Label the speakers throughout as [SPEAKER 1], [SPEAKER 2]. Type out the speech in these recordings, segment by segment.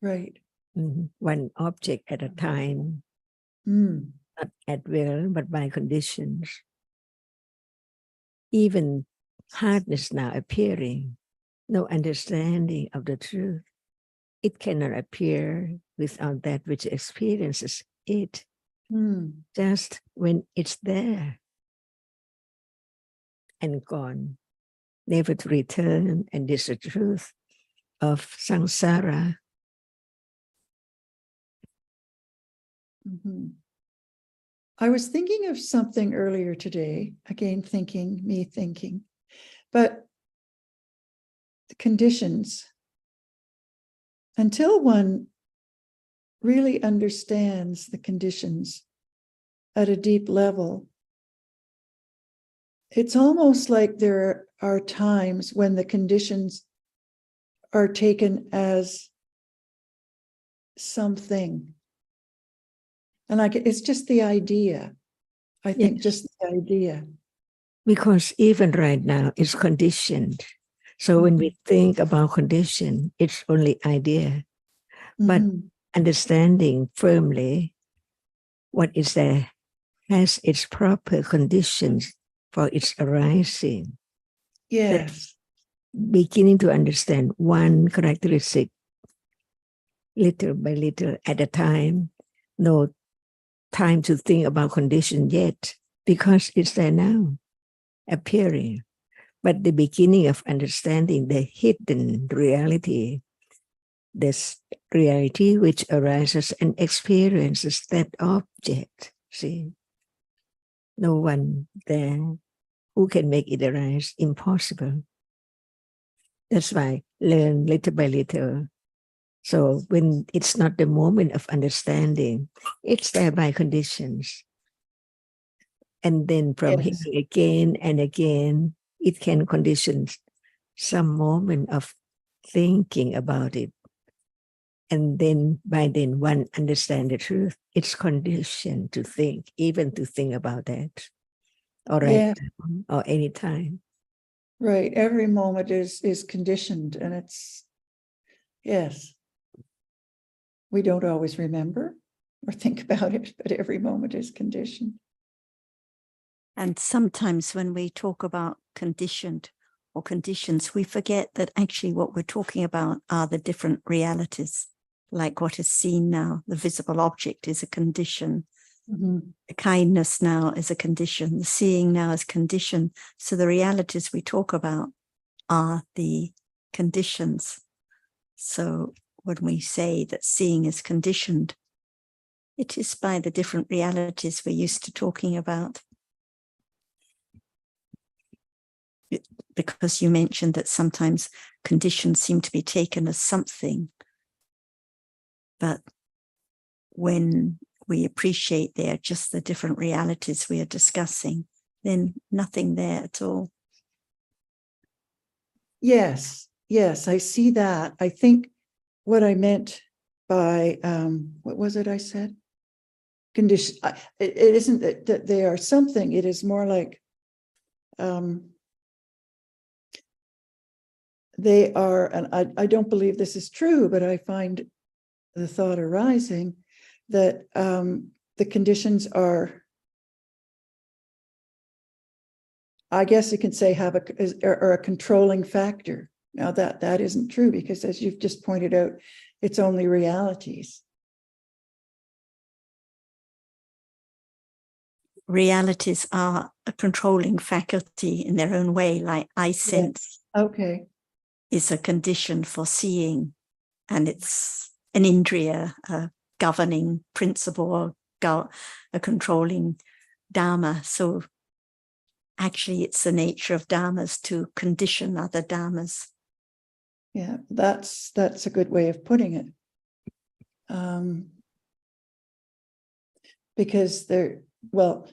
[SPEAKER 1] Right.
[SPEAKER 2] One object at a time,
[SPEAKER 1] Mm.
[SPEAKER 2] not at will, but by conditions. Even hardness now appearing, no understanding of the truth. It cannot appear without that which experiences it.
[SPEAKER 1] Mm.
[SPEAKER 2] Just when it's there and gone, never to return, and this is the truth of samsara.
[SPEAKER 1] Mm-hmm. I was thinking of something earlier today, again, me thinking, but the conditions, until one really understands the conditions at a deep level, it's almost like there are times when the conditions are taken as something. And it's just the idea. I think just the idea.
[SPEAKER 2] Because even right now, it's conditioned. So when we think about condition, it's only idea. But understanding firmly what is there has its proper conditions for its arising.
[SPEAKER 1] Yes.
[SPEAKER 2] That's beginning to understand one characteristic little by little at a time. No time to think about condition yet, because it's there now, appearing. But the beginning of understanding the hidden reality, this reality which arises and experiences that object, see? No one there who can make it arise, impossible. That's why learn little by little. So when it's not the moment of understanding, it's there by conditions. And then from hearing again and again, it can condition some moment of thinking about it. And then by then one understand the truth. It's conditioned to think, even to think about that. Or right now, or any time.
[SPEAKER 1] Right. Every moment is conditioned, and it's, yes. We don't always remember or think about it, but every moment is conditioned.
[SPEAKER 3] And sometimes when we talk about conditioned or conditions, we forget that actually what we're talking about are the different realities, like what is seen now. The visible object is a condition. The kindness now is a condition. The seeing now is condition. So the realities we talk about are the conditions. So when we say that seeing is conditioned, it is by the different realities we're used to talking about. Because you mentioned that sometimes conditions seem to be taken as something, but when we appreciate they're just the different realities we are discussing, then nothing there at all.
[SPEAKER 1] Yes, I see that. I think what I meant by, what was it I said? Condition. It isn't that they are something. It is more like they are, and I don't believe this is true, but I find the thought arising that the conditions are, I guess you can say, are a controlling factor. Now that isn't true, because as you've just pointed out, it's only realities.
[SPEAKER 3] Realities are a controlling faculty in their own way, like eye sense.
[SPEAKER 1] Okay.
[SPEAKER 3] Is a condition for seeing, and it's an indriya, a governing principle, or a controlling Dhamma. So actually it's the nature of Dhammas to condition other Dhammas.
[SPEAKER 1] Yeah, that's a good way of putting it. Because they're, well,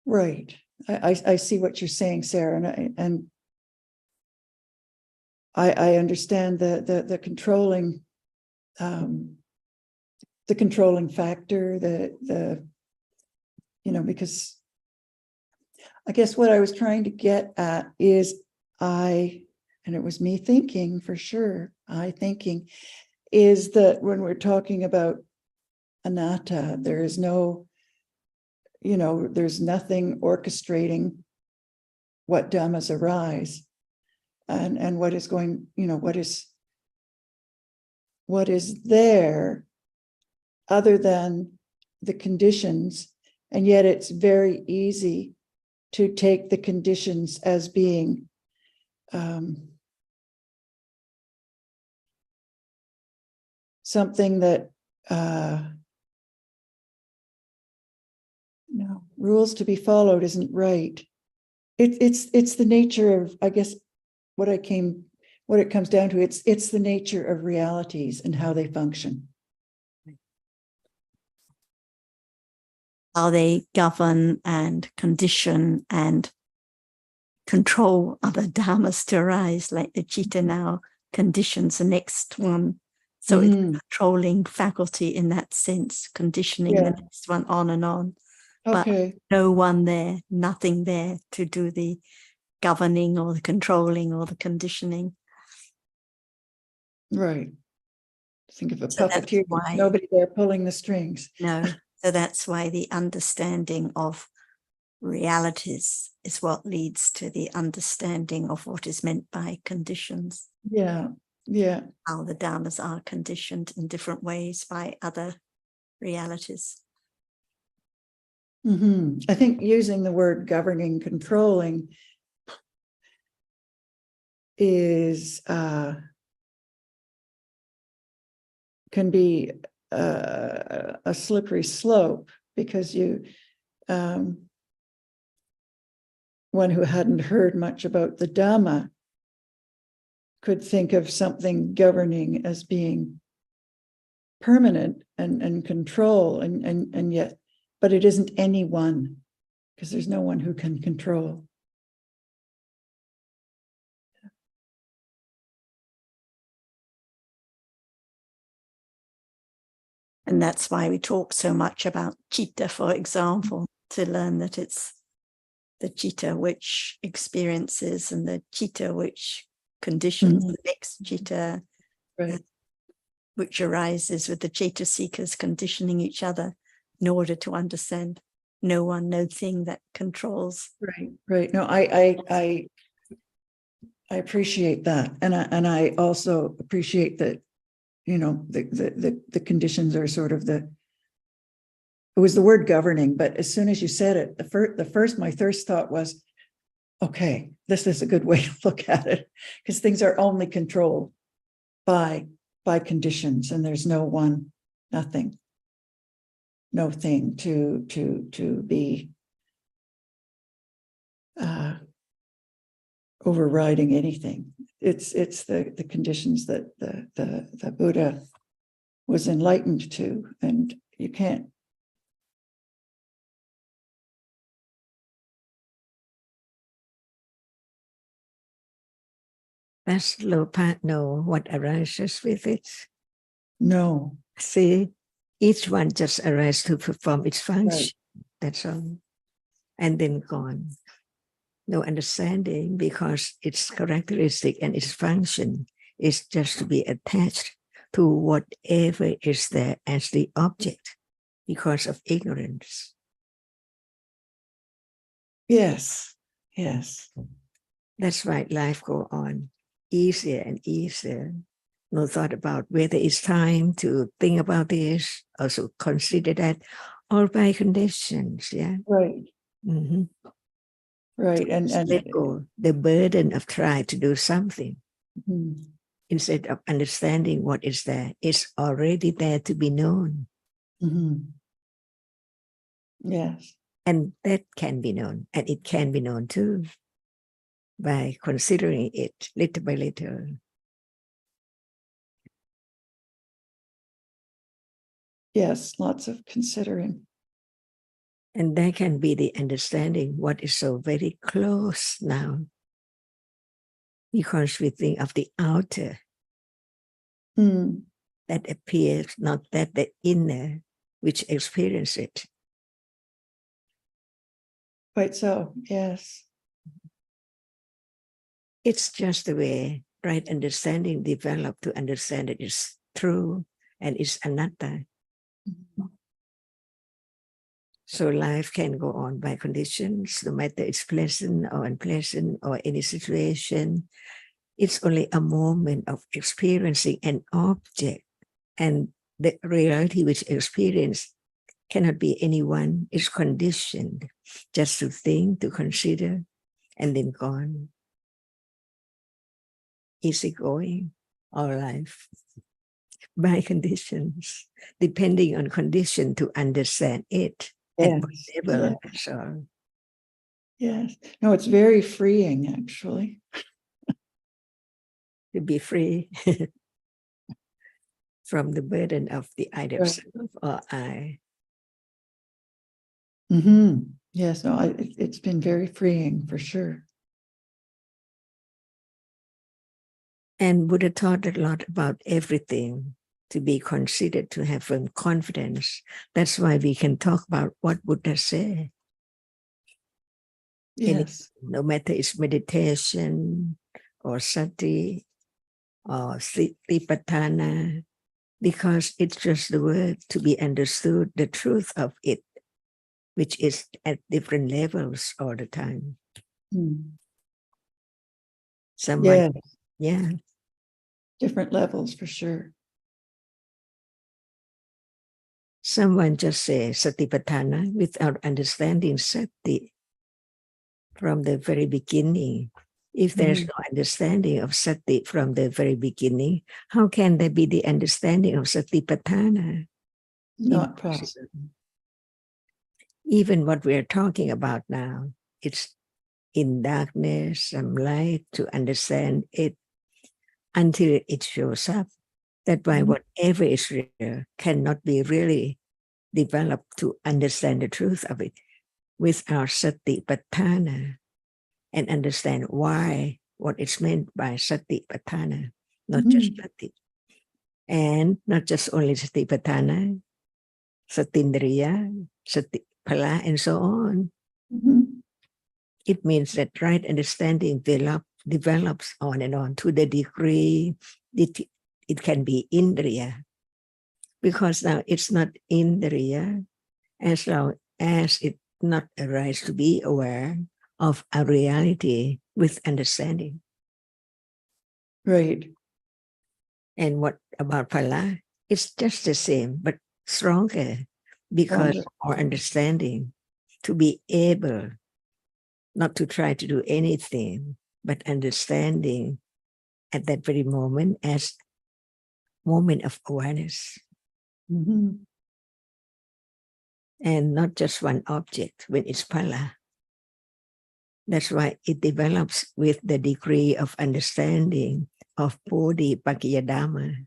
[SPEAKER 1] right. I see what you're saying, Sarah, and I understand the controlling factor, the because I guess what I was trying to get at is, and and it was me thinking for sure, is that when we're talking about anatta, there is no, there's nothing orchestrating what dhammas arise, and what is going, what is there other than the conditions, and yet it's very easy to take the conditions as being something that rules to be followed isn't right. It's the nature of, I guess, what it comes down to. It's the nature of realities and how they function.
[SPEAKER 3] How they govern and condition and control other dhammas to arise, like the citta now conditions the next one. So it's a controlling faculty in that sense, conditioning the next one on and on.
[SPEAKER 1] Okay.
[SPEAKER 3] But no one there, nothing there to do the governing or the controlling or the conditioning.
[SPEAKER 1] Right. Think of a
[SPEAKER 3] So that's
[SPEAKER 1] puppeteer.
[SPEAKER 3] why-
[SPEAKER 1] Nobody there pulling the strings.
[SPEAKER 3] No. So that's why the understanding of realities is what leads to the understanding of what is meant by conditions.
[SPEAKER 1] Yeah. Yeah.
[SPEAKER 3] How the dhammas are conditioned in different ways by other realities.
[SPEAKER 1] I think using the word governing, controlling is can be a slippery slope, because one who hadn't heard much about the Dhamma could think of something governing as being permanent and control, and yet, but it isn't any one, because there's no one who can control.
[SPEAKER 3] And that's why we talk so much about citta, for example, to learn that it's the citta which experiences and the citta which conditions the next citta,
[SPEAKER 1] Right.
[SPEAKER 3] which arises with the ceitasikas conditioning each other in order to understand no one, no thing that controls.
[SPEAKER 1] Right. No, I appreciate that, and I also appreciate that. The conditions are sort of it was the word governing, but as soon as you said it, my first thought was, okay, this is a good way to look at it, because things are only controlled by conditions, and there's no one, nothing, no thing to be overriding anything. It's the conditions that the Buddha was enlightened to, and you can't.
[SPEAKER 2] Does low part know what arises with it?
[SPEAKER 1] No.
[SPEAKER 2] See, each one just arises to perform its function. Right. That's all. And then gone. No understanding, because its characteristic and its function is just to be attached to whatever is there as the object because of ignorance.
[SPEAKER 1] Yes.
[SPEAKER 2] That's why life goes on easier and easier. No thought about whether it's time to think about this, also consider that, all by conditions, yeah.
[SPEAKER 1] Right. Right. And
[SPEAKER 2] let go the burden of trying to do something. Instead of understanding what is there, it's already there to be known.
[SPEAKER 1] Yes.
[SPEAKER 2] And that can be known, and it can be known too, by considering it little by little.
[SPEAKER 1] Yes, lots of considering.
[SPEAKER 2] And that can be the understanding what is so very close now, because we think of the outer that appears, not that the inner which experience it.
[SPEAKER 1] Quite so, yes.
[SPEAKER 2] It's just the way right understanding developed to understand that it's true and it's anatta. So life can go on by conditions, no matter it's pleasant or unpleasant or any situation. It's only a moment of experiencing an object, and the reality which experience cannot be anyone. It's conditioned just to think, to consider, and then gone. Easygoing, our life by conditions, depending on condition to understand it. At what level, so.
[SPEAKER 1] Yes. No, it's very freeing, actually.
[SPEAKER 2] To be free from the burden of the idea of
[SPEAKER 1] Right.
[SPEAKER 2] self or I.
[SPEAKER 1] Yes, no, it's been very freeing for sure.
[SPEAKER 2] And Buddha taught a lot about everything to be considered, to have firm confidence. That's why we can talk about what Buddha said.
[SPEAKER 1] Yes.
[SPEAKER 2] No matter it's meditation or sati or satipatthana, because it's just the word to be understood, the truth of it, which is at different levels all the time. Someone, yeah.
[SPEAKER 1] Different levels for sure.
[SPEAKER 2] Someone just says satipatthana without understanding sati from the very beginning. If there's no understanding of sati from the very beginning, how can there be the understanding of satipatthana?
[SPEAKER 1] Not possible.
[SPEAKER 2] Even what we're talking about now, it's in darkness, some light to understand it until it shows up. That's why whatever is real cannot be really developed to understand the truth of it without satipatthana and understand why, what is meant by satipatthana, not just sati. And not just only satipatthana, satindriya, satipala, and so on. It means that right understanding develops on and on to the degree it can be indriya. Because now it's not indriya as long as it not arise to be aware of a reality with understanding.
[SPEAKER 1] Right.
[SPEAKER 2] And what about pala? It's just the same, but stronger because our understanding to be able not to try to do anything, but understanding at that very moment as moment of awareness. And not just one object when it's pala. That's why it develops with the degree of understanding of Bodhi-Pakkaya-Dhamma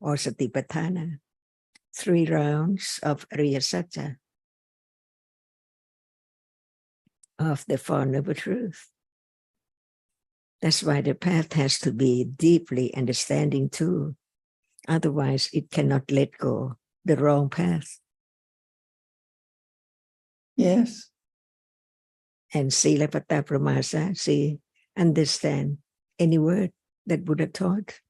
[SPEAKER 2] or Satipatthana, 3 rounds of Ariya Satya, of the Four Noble Truths. That's why the path has to be deeply understanding too. Otherwise, it cannot let go the wrong path.
[SPEAKER 1] Yes.
[SPEAKER 2] And Sila Pata Pramasa, see, understand any word that Buddha taught.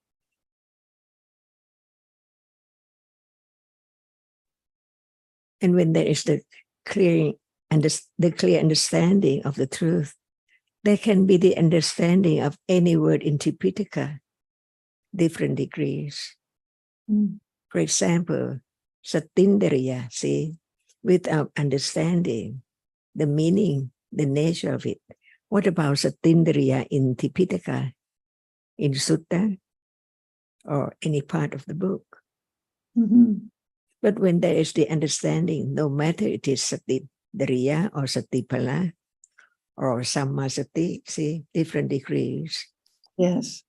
[SPEAKER 2] And when there is the clear understanding of the truth, there can be the understanding of any word in Tipitaka, different degrees. For example, Satindriya, see, without understanding the meaning, the nature of it. What about Satindriya in Tipitaka, in Sutta, or any part of the book? But when there is the understanding, no matter it is Satindriya or Satipala or Sammasati, see, different degrees.
[SPEAKER 1] Yes.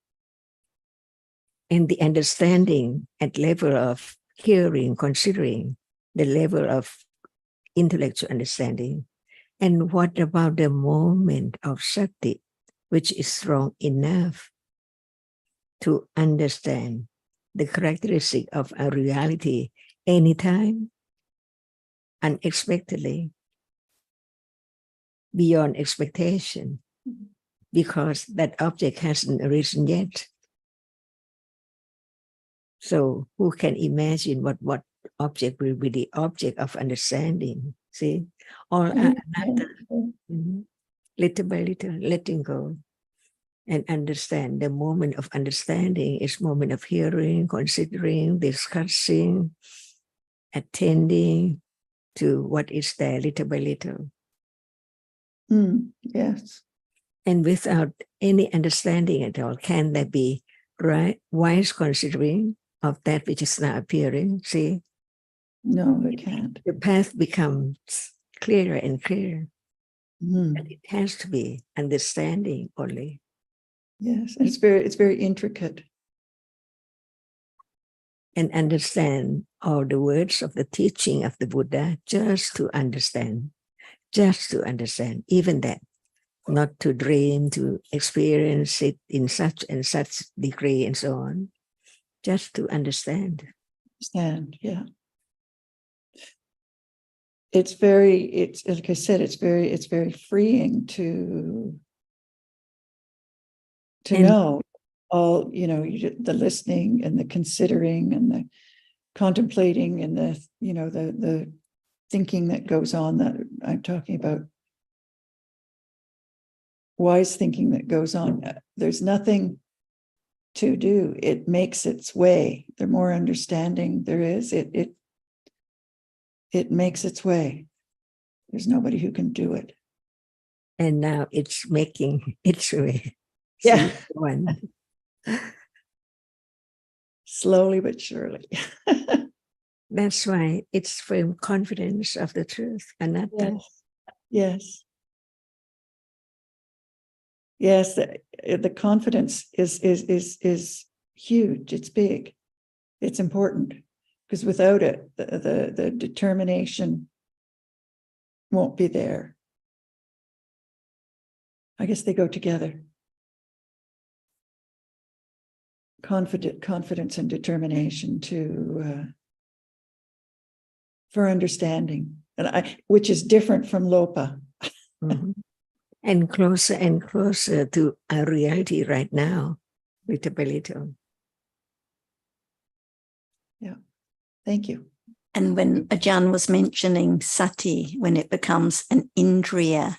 [SPEAKER 2] And the understanding at level of hearing, considering, the level of intellectual understanding. And what about the moment of sati, which is strong enough to understand the characteristic of a reality anytime, unexpectedly, beyond expectation, because that object hasn't arisen yet. So who can imagine what object will be the object of understanding? See, all anatta, little by little, letting go and understand. The moment of understanding is moment of hearing, considering, discussing, attending to what is there little by little.
[SPEAKER 1] Yes.
[SPEAKER 2] And without any understanding at all, can there be right wise considering of that which is now appearing? See?
[SPEAKER 1] No, it can't.
[SPEAKER 2] The path becomes clearer and clearer.
[SPEAKER 1] Mm.
[SPEAKER 2] And it has to be understanding only.
[SPEAKER 1] Yes, and it's very intricate.
[SPEAKER 2] And understand all the words of the teaching of the Buddha just to understand, even that, not to dream, to experience it in such and such degree and so on, just to understand.
[SPEAKER 1] Yeah. It's like I said, it's very freeing to know all, the listening and the considering and the contemplating and the thinking that goes on, that I'm talking about, wise thinking that goes on. There's nothing to do. It makes its way. The more understanding there is, it makes its way. There's nobody who can do it.
[SPEAKER 2] And now it's making its way.
[SPEAKER 1] Yeah.
[SPEAKER 2] One.
[SPEAKER 1] Slowly but surely.
[SPEAKER 2] That's why it's firm confidence of the truth, anatta.
[SPEAKER 1] Yes. Yes, the confidence is huge. It's big. It's important, because without it, the determination won't be there. I guess they go together. Confidence and determination for understanding, which is different from lopa.
[SPEAKER 2] Mm-hmm. And closer to our reality right now, little by little.
[SPEAKER 1] Yeah, thank you.
[SPEAKER 3] And when Ajahn was mentioning sati, when it becomes an indriya,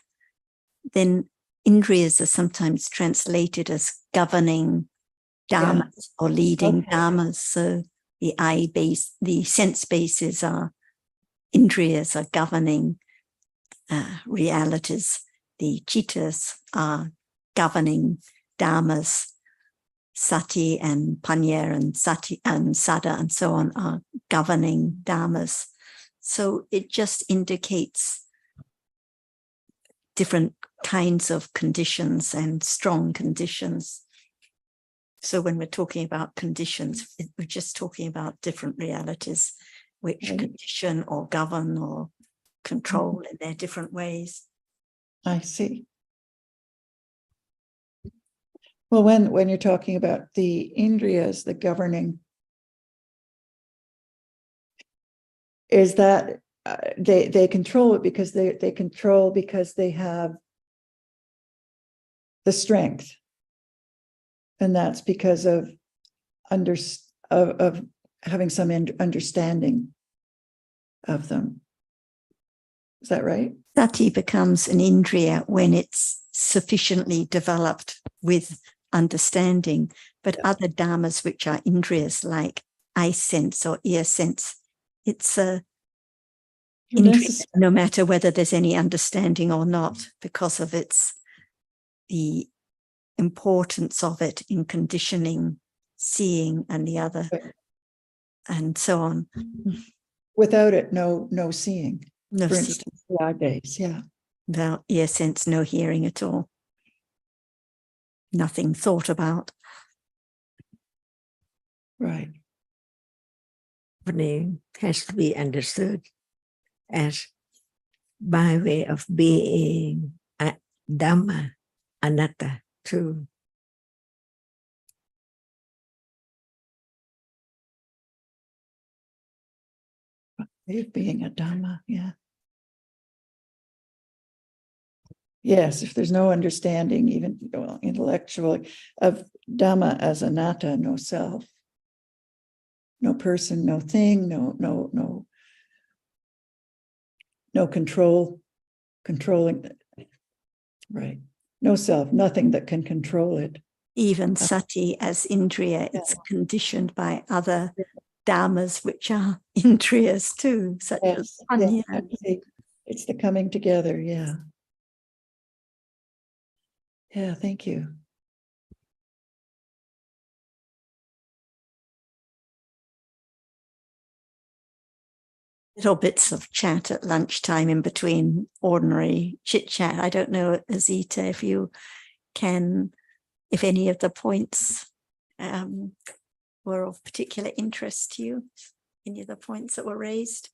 [SPEAKER 3] then indriyas are sometimes translated as governing dhammas or leading dhammas. So the the sense bases are indriyas, are governing realities. The chittas are governing dhammas. Sati and panya and sati and sada and so on are governing dhammas. So it just indicates different kinds of conditions and strong conditions. So when we're talking about conditions, we're just talking about different realities which condition or govern or control in their different ways.
[SPEAKER 1] I see. Well, when you're talking about the indriyas, the governing, is that they control it because they control because they have the strength, and that's because of having some understanding of them. Is that right?
[SPEAKER 3] Sati becomes an indriya when it's sufficiently developed with understanding, but other dhammas which are indriyas, like eye sense or ear sense, it's a indriya, no matter whether there's any understanding or not, because of the importance of it in conditioning, seeing, and the other, and so on.
[SPEAKER 1] Without it, no seeing.
[SPEAKER 3] No
[SPEAKER 1] For
[SPEAKER 3] seeing.
[SPEAKER 1] instance, the eye base, yeah.
[SPEAKER 3] Without ear sense, no hearing at all. Nothing thought about.
[SPEAKER 1] Right.
[SPEAKER 2] It has to be understood as by way of being Dhamma, anatta, true.
[SPEAKER 1] Being a Dhamma, yeah. Yes, if there's no understanding, even intellectually, of Dhamma as anatta, no self, no person, no thing, no controlling, right? No self, nothing that can control it.
[SPEAKER 3] Even sati as indriya, it's conditioned by other dhammas, which are indriyas too, such as panya.
[SPEAKER 1] It's the coming together, yeah. Yeah, thank you.
[SPEAKER 3] Little bits of chat at lunchtime in between ordinary chit chat. I don't know, Azita, if you can, if any of the points were of particular interest to you, any of the points that were raised.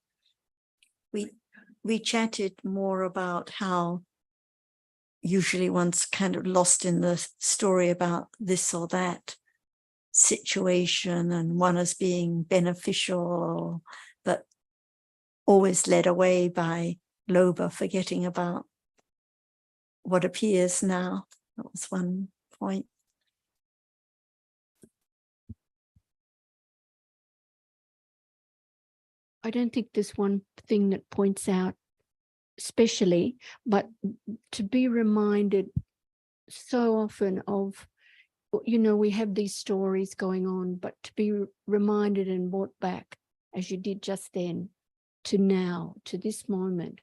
[SPEAKER 3] We chatted more about how usually one's kind of lost in the story about this or that situation and one as being beneficial, but always led away by lobha, forgetting about what appears now. That was one point.
[SPEAKER 4] I don't think there's one thing that points out especially, but to be reminded so often of, you know, we have these stories going on, but to be reminded and brought back, as you did just then, to now, to this moment,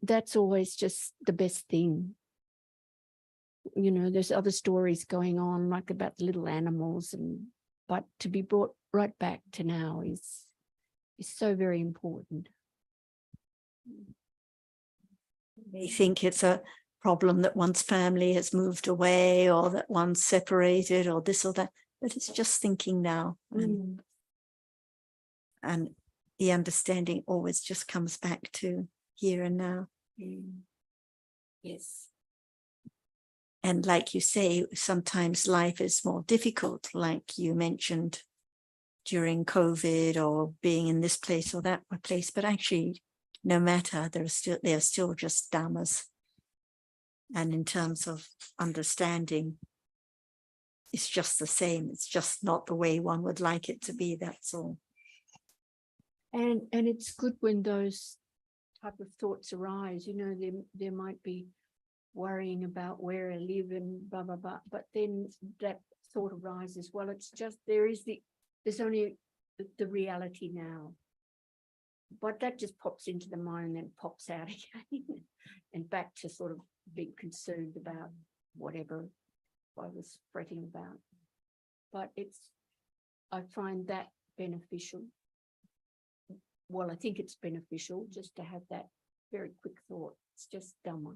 [SPEAKER 4] that's always just the best thing. You know, there's other stories going on, like about the little animals, but to be brought right back to now is so very important.
[SPEAKER 3] They think it's a problem that one's family has moved away or that one's separated or this or that, but it's just thinking now. And the understanding always just comes back to here and now. Yes. And like you say, sometimes life is more difficult, like you mentioned during COVID or being in this place or that place, but actually no matter, they're still just dhammas. And in terms of understanding, it's just the same. It's just not the way one would like it to be, that's all.
[SPEAKER 4] And it's good when those type of thoughts arise, you know, there might be worrying about where I live and blah, blah, blah, but then that thought arises, well, it's just, there's only the reality now. But that just pops into the mind and then pops out again and back to sort of being concerned about whatever I was fretting about. But I find that beneficial. Well, I think it's beneficial just to have that very quick thought. It's just Dhamma.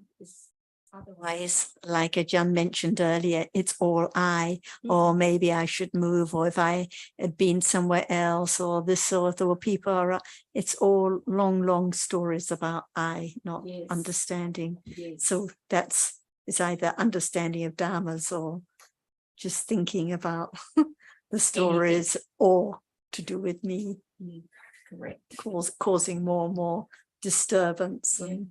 [SPEAKER 3] Otherwise, like Ajahn mentioned earlier, it's all I, or maybe I should move, or if I had been somewhere else, or this sort of people are, it's all long stories about I, not understanding. Yes. So it's either understanding of dhammas or just thinking about the stories or to do with me. Correct. Causing more and more disturbance and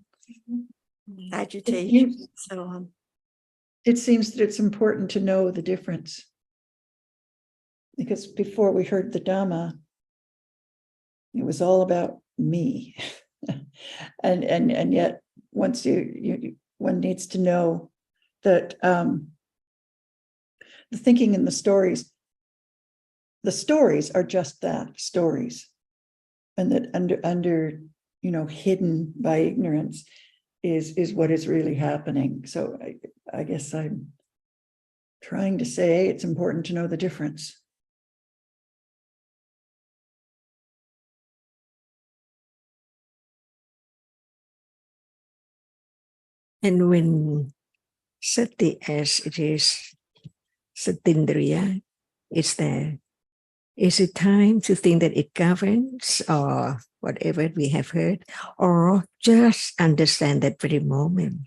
[SPEAKER 3] agitation and so on.
[SPEAKER 1] It seems that it's important to know the difference, because before we heard the Dhamma, it was all about me. and yet once one needs to know that the thinking in the stories are just that, stories, and that under hidden by ignorance is what is really happening. So I guess I'm trying to say it's important to know the difference.
[SPEAKER 2] And when sati, as it is, satindriya, is there, is it time to think that it governs or whatever we have heard, or just understand that very moment?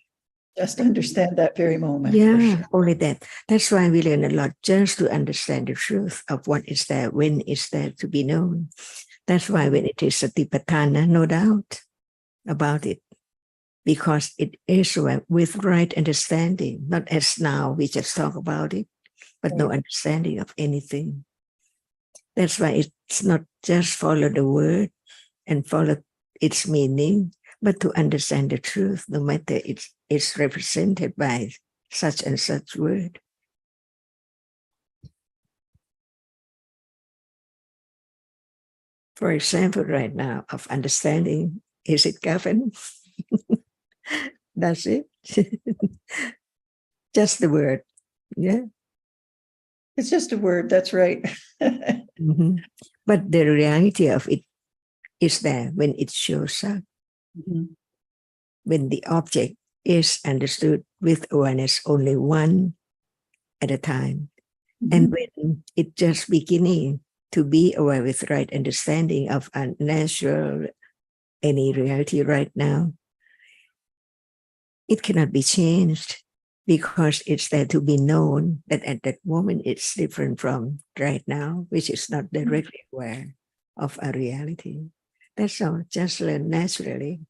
[SPEAKER 1] Just understand that very moment.
[SPEAKER 2] Yeah,
[SPEAKER 1] sure.
[SPEAKER 2] only that. That's why we learn a lot, just to understand the truth of what is there, when is there to be known. That's why when it is satipatthana, no doubt about it, because it is with right understanding, not as now we just talk about it, but no understanding of anything. That's why it's not just follow the word and follow its meaning, but to understand the truth, no matter it's represented by such and such word. For example, right now, of understanding, is it governed? That's it. Just the word. Yeah.
[SPEAKER 1] It's just a word, that's right.
[SPEAKER 2] Mm-hmm. But the reality of it is there when it shows up.
[SPEAKER 1] Mhm.
[SPEAKER 2] When the object is understood with awareness only one at a time. And when it just beginning to be aware with right understanding of a natural, any reality right now, it cannot be changed because it's there to be known that at that moment it's different from right now, which is not directly aware of a reality. That's all, just learn naturally.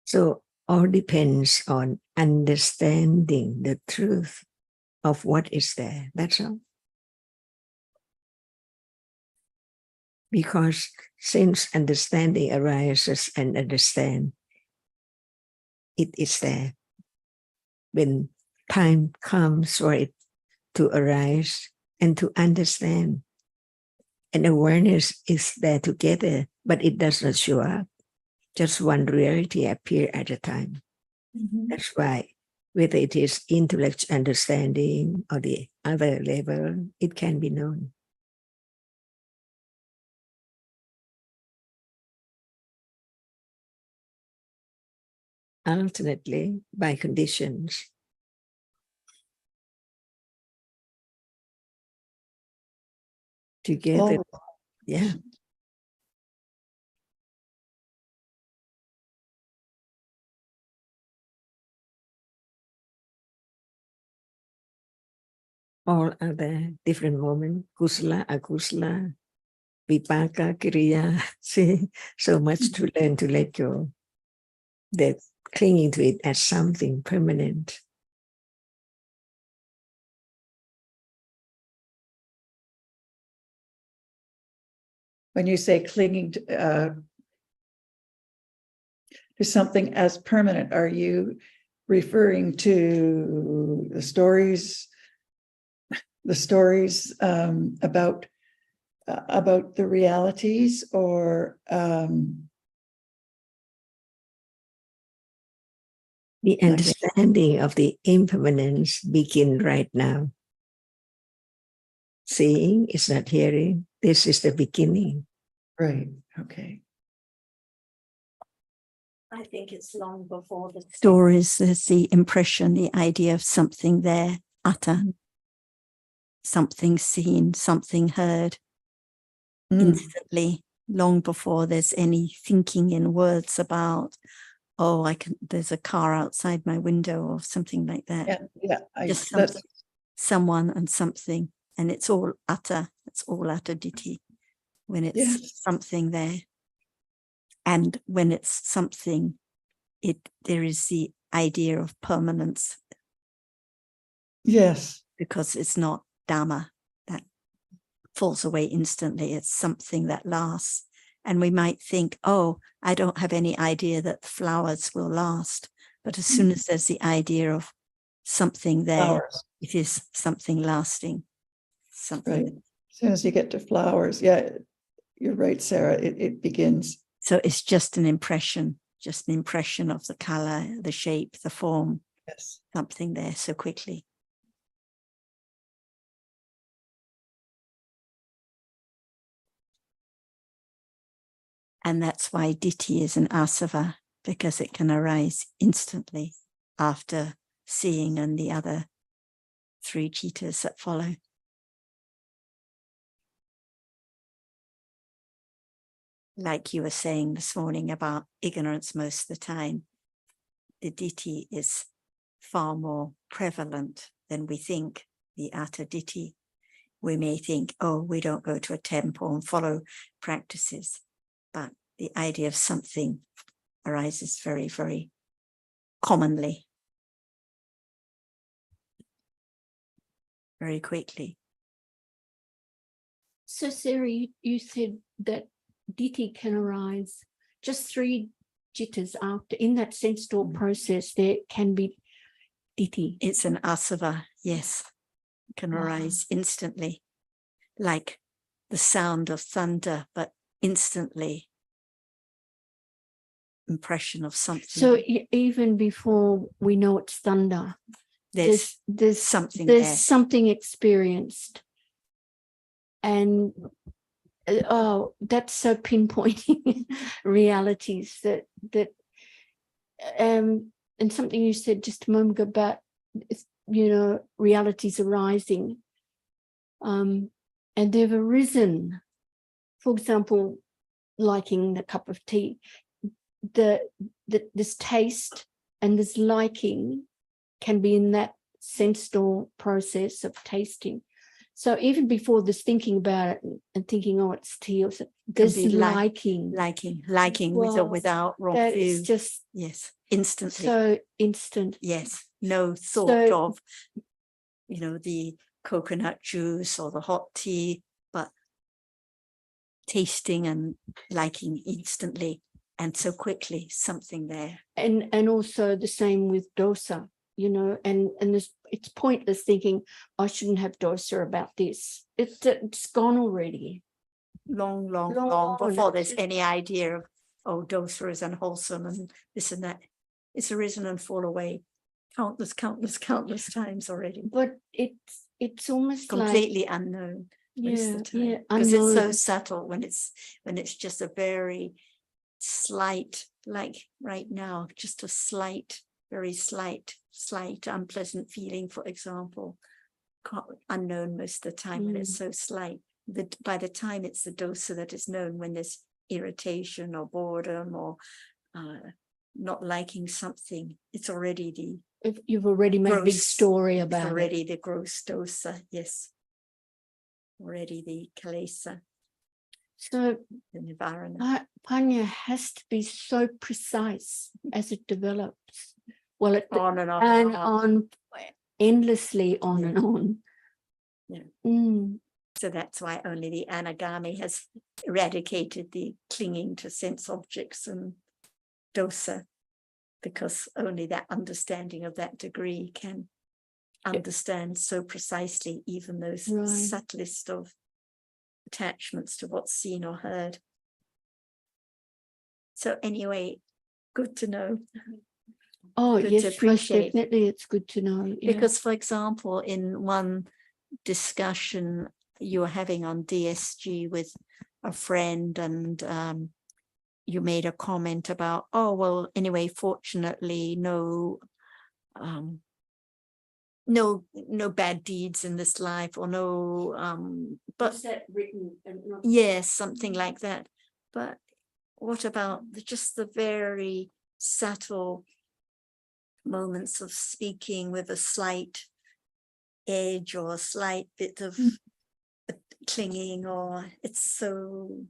[SPEAKER 2] So all depends on understanding the truth of what is there. That's all. Because since understanding arises and understand, it is there. When time comes for it to arise and to understand, and awareness is there together, but it does not show up. Just one reality appear at a time. That's why whether it is intellect understanding or the other level, it can be known. Alternately by conditions. Together, yeah. All other different moments, kusala, akusala, vipaka, kriya. See, so much to learn to let go. That clinging to it as something permanent.
[SPEAKER 1] When you say clinging to something as permanent, are you referring to the stories about the realities, or
[SPEAKER 2] The understanding of the impermanence begin right now. Seeing is not hearing. This is the beginning.
[SPEAKER 1] right? Okay.
[SPEAKER 3] I think it's long before the stories, there's the impression, the idea of something there, utter, something seen, something heard, instantly, long before there's any thinking in words about, oh, there's a car outside my window or something like that.
[SPEAKER 1] Yeah.
[SPEAKER 3] Just someone and something, and it's all utter. It's all utter ditthi when it's something there. And when it's something, there is the idea of permanence.
[SPEAKER 1] Yes.
[SPEAKER 3] Because it's not Dhamma that falls away instantly. It's something that lasts. And we might think, oh, I don't have any idea that flowers will last. But as soon as there's the idea of something there, it is something lasting. Something.
[SPEAKER 1] Right. As soon as you get to flowers, yeah, you're right, Sarah. It begins.
[SPEAKER 3] So it's just an impression of the color, the shape, the form.
[SPEAKER 1] Yes.
[SPEAKER 3] Something there so quickly. And that's why ditthi is an asava, because it can arise instantly after seeing and the other 3 cittas that follow. Like you were saying this morning about ignorance most of the time, the ditthi is far more prevalent than we think, the atta ditthi. We may think, oh, we don't go to a temple and follow practices, but the idea of something arises very, very commonly very quickly.
[SPEAKER 4] So Sarah, you said that ditthi can arise just 3 jittas after, in that sense thought process, there can be ditthi.
[SPEAKER 3] It's an asava, yes, it can
[SPEAKER 4] Wow.
[SPEAKER 3] arise instantly, like the sound of thunder, but instantly impression of something.
[SPEAKER 4] So even before we know it's thunder,
[SPEAKER 3] there's
[SPEAKER 4] there's
[SPEAKER 3] something
[SPEAKER 4] there's
[SPEAKER 3] there.
[SPEAKER 4] something experienced. And oh, that's so pinpointing realities that and something you said just a moment ago about, you know, realities arising, and they've arisen. For example, liking a cup of tea, this taste and this liking can be in that sense door process of tasting. So even before this thinking about it and thinking, oh, it's tea, or so, there's liking.
[SPEAKER 3] Liking with or
[SPEAKER 4] Wow,
[SPEAKER 3] without wrong
[SPEAKER 4] that
[SPEAKER 3] view.
[SPEAKER 4] is just
[SPEAKER 3] Yes, instantly.
[SPEAKER 4] so instant.
[SPEAKER 3] Yes, no thought
[SPEAKER 4] So-
[SPEAKER 3] of, you know, the coconut juice or the hot tea, but tasting and liking instantly and so quickly, something there.
[SPEAKER 4] And also the same with dosa, you know, and this, it's pointless thinking I shouldn't have dosa about this. It's gone already.
[SPEAKER 3] Long
[SPEAKER 4] Long,
[SPEAKER 3] before there's
[SPEAKER 4] it's-
[SPEAKER 3] any idea of, oh, dosa is unwholesome and this and that. It's arisen and fall away countless times already.
[SPEAKER 4] But it's almost
[SPEAKER 3] Completely unknown most
[SPEAKER 4] yeah,
[SPEAKER 3] of the time.
[SPEAKER 4] yeah,
[SPEAKER 3] Because it's so
[SPEAKER 4] unknown.
[SPEAKER 3] subtle when it's just a very slight, like right now, just a slight, very slight, unpleasant feeling, for example, unknown most of the time when it's so slight. By the time it's the dosa that is known, when there's irritation or boredom or not liking something, it's already
[SPEAKER 4] If you've already made a big
[SPEAKER 3] gross,
[SPEAKER 4] story
[SPEAKER 3] it's
[SPEAKER 4] about
[SPEAKER 3] already
[SPEAKER 4] it.
[SPEAKER 3] the gross dosa, yes. Already the kalesa,
[SPEAKER 4] So
[SPEAKER 3] the nivarana.
[SPEAKER 4] Panya has to be so precise as it develops. Well, it
[SPEAKER 3] On and on.
[SPEAKER 4] and on endlessly on
[SPEAKER 3] Yeah.
[SPEAKER 4] and on.
[SPEAKER 3] Yeah.
[SPEAKER 4] Mm.
[SPEAKER 3] So that's why only the anagami has eradicated the clinging to sense objects and dosa, because only that understanding of that degree can understand so precisely even those
[SPEAKER 4] Right.
[SPEAKER 3] subtlest of attachments to what's seen or heard. So anyway, good to know.
[SPEAKER 4] Oh,
[SPEAKER 3] Good to
[SPEAKER 4] yes, most
[SPEAKER 3] appreciate.
[SPEAKER 4] definitely. It's good to know. Yeah.
[SPEAKER 3] Because, for example, in one discussion you were having on DSG with a friend, and you made a comment about, oh, well, anyway, fortunately, no bad deeds in this life, or no, but
[SPEAKER 4] Was that written? And not-
[SPEAKER 3] yes, something like that. But what about just the very subtle moments of speaking with a slight edge or a slight bit of clinging, or it's so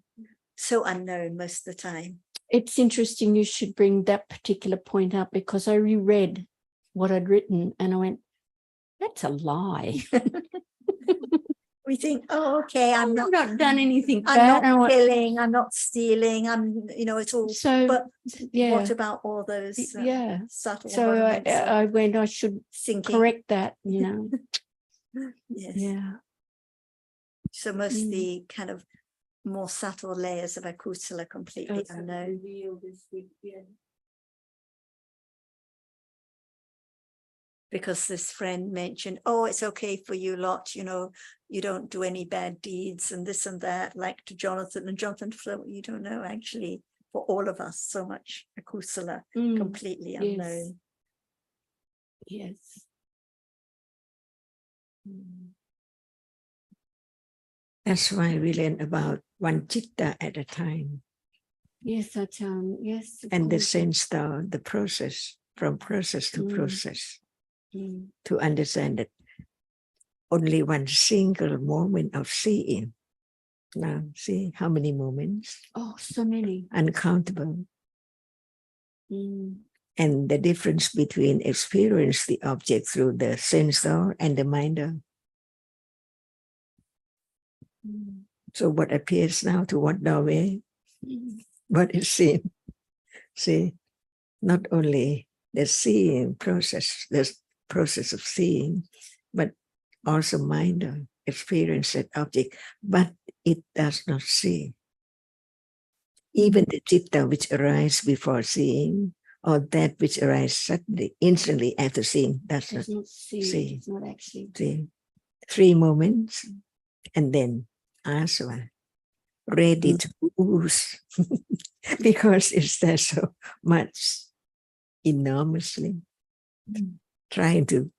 [SPEAKER 3] unknown most of the time.
[SPEAKER 4] It's interesting you should bring that particular point up, because I reread what I'd written and I went, that's a lie.
[SPEAKER 3] We think, oh, okay,
[SPEAKER 4] I've not done anything
[SPEAKER 3] I'm
[SPEAKER 4] bad. And I
[SPEAKER 3] not
[SPEAKER 4] went,
[SPEAKER 3] killing, I'm not stealing, it's all,
[SPEAKER 4] so
[SPEAKER 3] but
[SPEAKER 4] yeah,
[SPEAKER 3] what about all those
[SPEAKER 4] yeah.
[SPEAKER 3] subtle
[SPEAKER 4] So
[SPEAKER 3] moments of
[SPEAKER 4] I went, I should
[SPEAKER 3] sinking?
[SPEAKER 4] correct that, you know.
[SPEAKER 3] Yes.
[SPEAKER 4] Yeah.
[SPEAKER 3] So most of the kind of more subtle layers of akusala are completely unknown. Because this friend mentioned, oh, it's okay for you lot, you don't do any bad deeds and this and that, like to Jonathan. And Jonathan felt, you don't know, actually, for all of us, so much akusala, completely
[SPEAKER 4] yes.
[SPEAKER 3] unknown.
[SPEAKER 4] Yes.
[SPEAKER 2] That's why we learn about one chitta at a time.
[SPEAKER 4] Yes, that's yes. of
[SPEAKER 2] And the
[SPEAKER 4] course.
[SPEAKER 2] sense, the process, from process to process, to understand that only one single moment of seeing. Now, see how many moments?
[SPEAKER 4] Oh, so many.
[SPEAKER 2] Uncountable. And the difference between experience the object through the sensor and the minder. So what appears now to what doorway, what is seen? See, not only the seeing process, the process of seeing, but also mind experience that object, but it does not see. Even the citta which arises before seeing, or that which arises suddenly, instantly after seeing, does not see.
[SPEAKER 4] It's not actually.
[SPEAKER 2] See, 3 moments, and then asava, ready to ooze, because it's there so much, enormously, trying to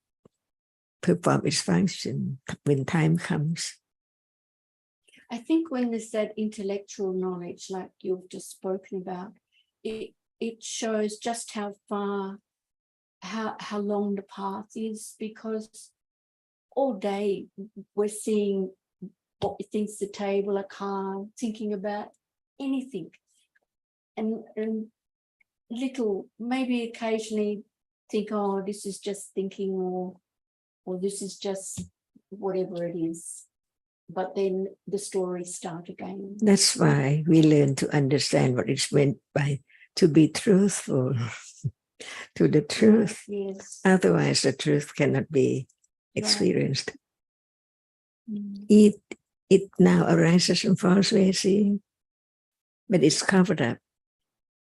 [SPEAKER 2] perform its function when time comes.
[SPEAKER 4] I think when there's that intellectual knowledge, like you've just spoken about, it shows just how far, how long the path is, because all day we're seeing what we think's the table, a car, thinking about anything, and little, maybe occasionally think, oh, this is just thinking, or this is just whatever it is. But then the stories start again.
[SPEAKER 2] That's why we learn to understand what is meant by to be truthful to the truth.
[SPEAKER 4] Yes.
[SPEAKER 2] Otherwise, the truth cannot be experienced.
[SPEAKER 4] Right.
[SPEAKER 2] It now arises from false way seeing, but it's covered up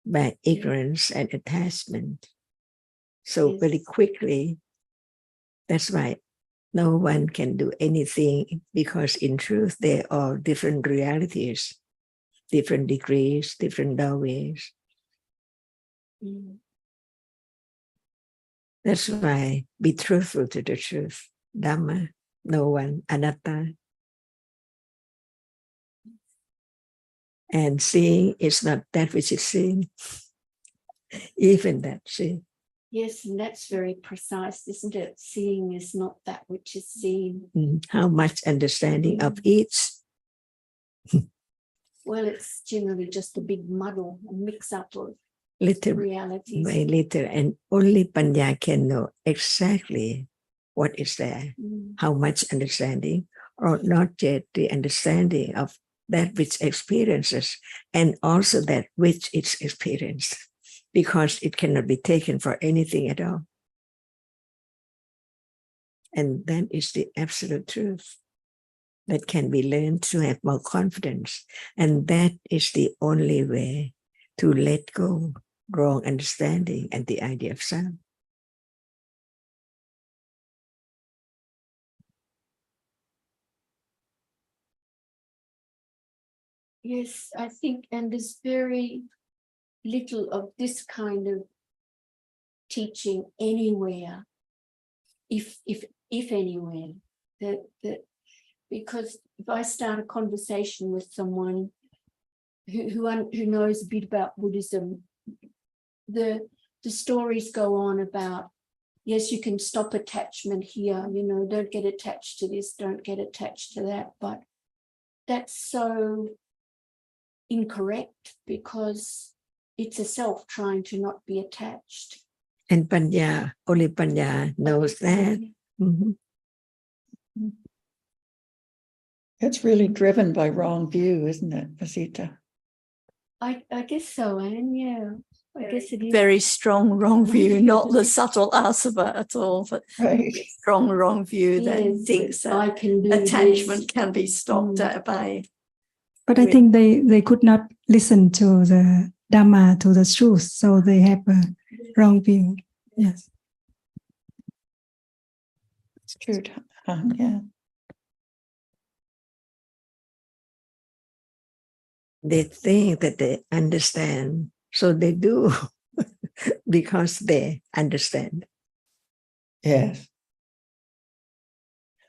[SPEAKER 2] by ignorance and attachment. So very quickly, that's why no one can do anything, because in truth, there are different realities, different degrees, different doorways. That's why be truthful to the truth. Dhamma, no one, anatta. And seeing is not that which is seen, even that see.
[SPEAKER 4] Yes, and that's very precise, isn't it? Seeing is not that which is seen.
[SPEAKER 2] How much understanding of each?
[SPEAKER 4] Well, it's generally just a big muddle, a mix-up of
[SPEAKER 2] Little
[SPEAKER 4] realities.
[SPEAKER 2] by little, and only Panya can know exactly what is there, how much understanding, or not yet the understanding of that which experiences, and also that which is experienced, because it cannot be taken for anything at all. And that is the absolute truth that can be learned to have more confidence. And that is the only way to let go wrong understanding and the idea of self.
[SPEAKER 4] Yes, I think, and there's very little of this kind of teaching anywhere, if anywhere, that because if I start a conversation with someone who knows a bit about Buddhism, the stories go on about, yes, you can stop attachment here, don't get attached to this, don't get attached to that, but that's so incorrect, because it's a self trying to not be attached.
[SPEAKER 2] And Panya, only Panya knows that.
[SPEAKER 1] It's really driven by wrong view, isn't it, Asita?
[SPEAKER 4] I guess so, Anne, yeah. I guess it is.
[SPEAKER 3] Very strong wrong view, not the subtle asava at all, but
[SPEAKER 1] Right.
[SPEAKER 3] strong wrong view that
[SPEAKER 4] Yes,
[SPEAKER 3] thinks
[SPEAKER 4] I
[SPEAKER 3] that
[SPEAKER 4] can do
[SPEAKER 3] attachment
[SPEAKER 4] this.
[SPEAKER 3] can be stopped by.
[SPEAKER 5] But I think they could not listen to the Dhamma, to the truth, so they have a wrong view. Yes.
[SPEAKER 1] It's true. Yeah.
[SPEAKER 2] They think that they understand, so they do because they understand.
[SPEAKER 1] Yes.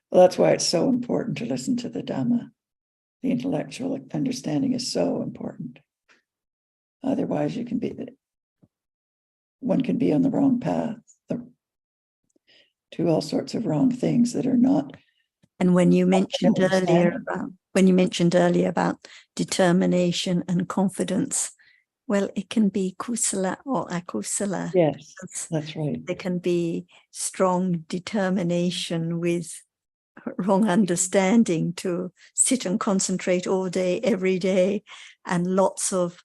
[SPEAKER 1] Well, that's why it's so important to listen to the Dhamma. The intellectual understanding is so important. Otherwise, one can be on the wrong path to all sorts of wrong things that are not.
[SPEAKER 3] And when you mentioned earlier about determination and confidence, well, it can be kusala or akusala.
[SPEAKER 1] Yes, that's right.
[SPEAKER 3] There can be strong determination with wrong understanding to sit and concentrate all day, every day, and lots of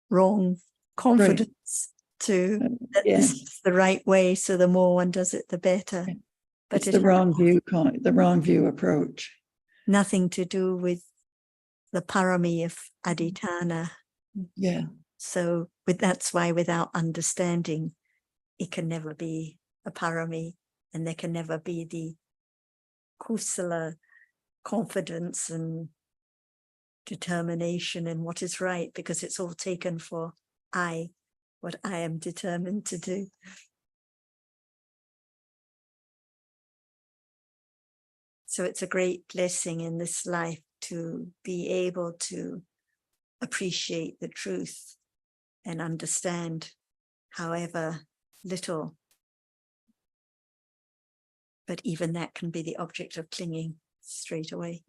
[SPEAKER 3] wrong confidence to that this
[SPEAKER 1] Yes,
[SPEAKER 3] is the right way. So the more one does it, the better. But
[SPEAKER 1] it's
[SPEAKER 3] it
[SPEAKER 1] the
[SPEAKER 3] has
[SPEAKER 1] wrong view approach.
[SPEAKER 3] nothing to do with the parami of aditana.
[SPEAKER 1] Yeah,
[SPEAKER 3] So that's why without understanding, it can never be a parami, and there can never be the kusala confidence and determination in what is right, because it's all taken for what I am determined to do. So it's a great blessing in this life to be able to appreciate the truth and understand, however little. But even that can be the object of clinging straight away.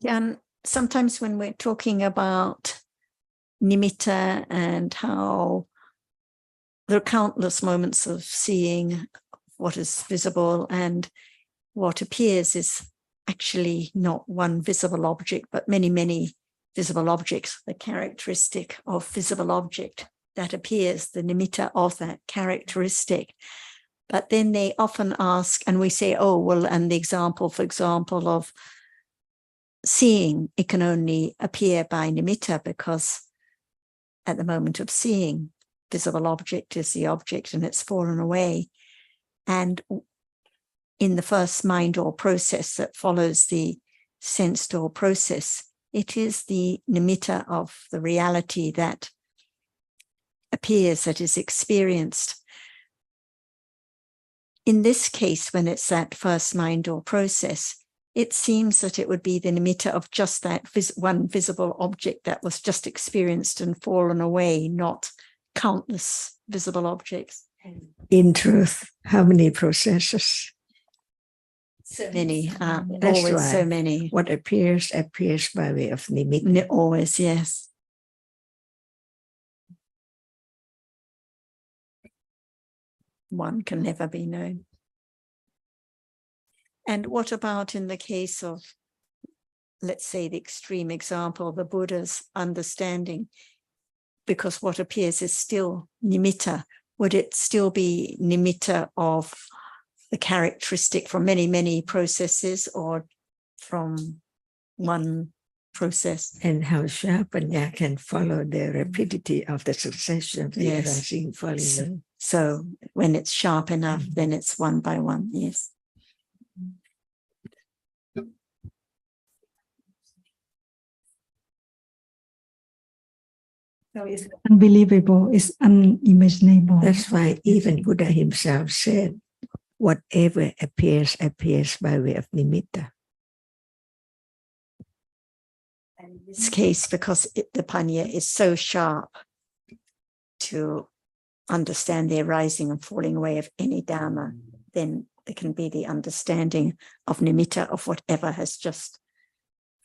[SPEAKER 3] And sometimes when we're talking about nimitta and how there are countless moments of seeing what is visible, and what appears is actually not one visible object, but many, many visible objects. The characteristic of visible object that appears, the nimitta of that characteristic. But then they often ask, and we say, oh, well, and the example, for example, of seeing, it can only appear by nimitta, because at the moment of seeing, visible object is the object and it's fallen away. And in the first mind or process that follows the sense door process, it is the nimitta of the reality that appears, that is experienced. In this case, when it's that first mind or process, it seems that it would be the nimitta of just that one visible object that was just experienced and fallen away, not countless visible objects.
[SPEAKER 2] In truth, how many processes?
[SPEAKER 3] So many,
[SPEAKER 2] That's
[SPEAKER 3] always
[SPEAKER 2] why
[SPEAKER 3] so many.
[SPEAKER 2] what appears by way of nimitta.
[SPEAKER 3] Always, yes. One can never be known. And what about in the case of, let's say, the extreme example, the Buddha's understanding, because what appears is still nimitta? Would it still be nimitta of the characteristic from many, many processes, or from one process?
[SPEAKER 2] And how Shapanya can follow the rapidity of the succession of the
[SPEAKER 3] Yes.
[SPEAKER 2] arising, falling away.
[SPEAKER 3] So when it's sharp enough, then it's one by one, yes.
[SPEAKER 5] So it's unbelievable, it's unimaginable.
[SPEAKER 2] That's why even Buddha himself said, whatever appears by way of nimitta.
[SPEAKER 3] And in this case, because the panya is so sharp to understand the arising and falling away of any Dhamma, then there can be the understanding of nimitta of whatever has just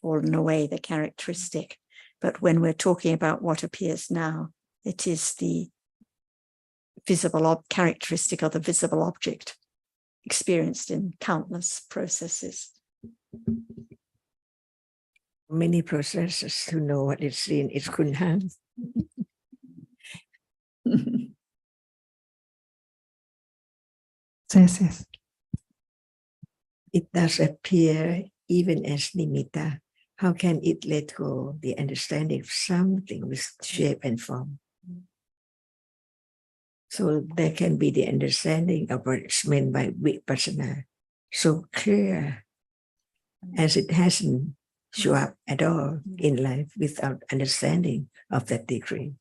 [SPEAKER 3] fallen away, the characteristic. But when we're talking about what appears now, it is the visible characteristic of the visible object experienced in countless processes.
[SPEAKER 2] Many processes to know what is seen is kunhan.
[SPEAKER 5] Yes.
[SPEAKER 2] It does appear even as nimitta. How can it let go the understanding of something with shape and form? So there can be the understanding of what is meant by vipassana, so clear, as it hasn't show up at all in life without understanding of that degree.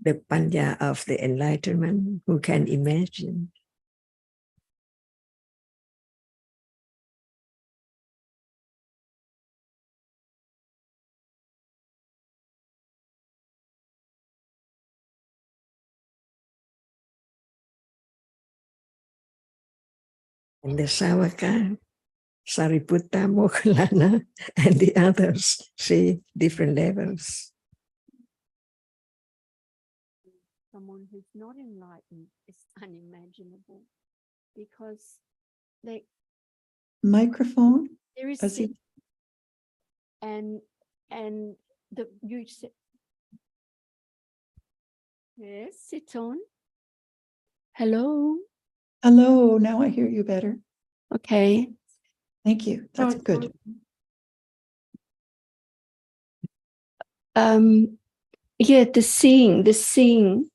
[SPEAKER 2] the panya of the enlightenment. Who can imagine? And the Savaka, Sariputta, Moggallana, and the others see different levels.
[SPEAKER 4] Someone who's not enlightened is unimaginable because they
[SPEAKER 1] Microphone?
[SPEAKER 4] there is
[SPEAKER 1] Is he-
[SPEAKER 4] sit- and the you sit yes, sit on. Hello.
[SPEAKER 1] Hello, now I hear you better.
[SPEAKER 4] Okay.
[SPEAKER 1] Thank you. That's
[SPEAKER 4] So,
[SPEAKER 1] good.
[SPEAKER 4] Yeah, the seeing,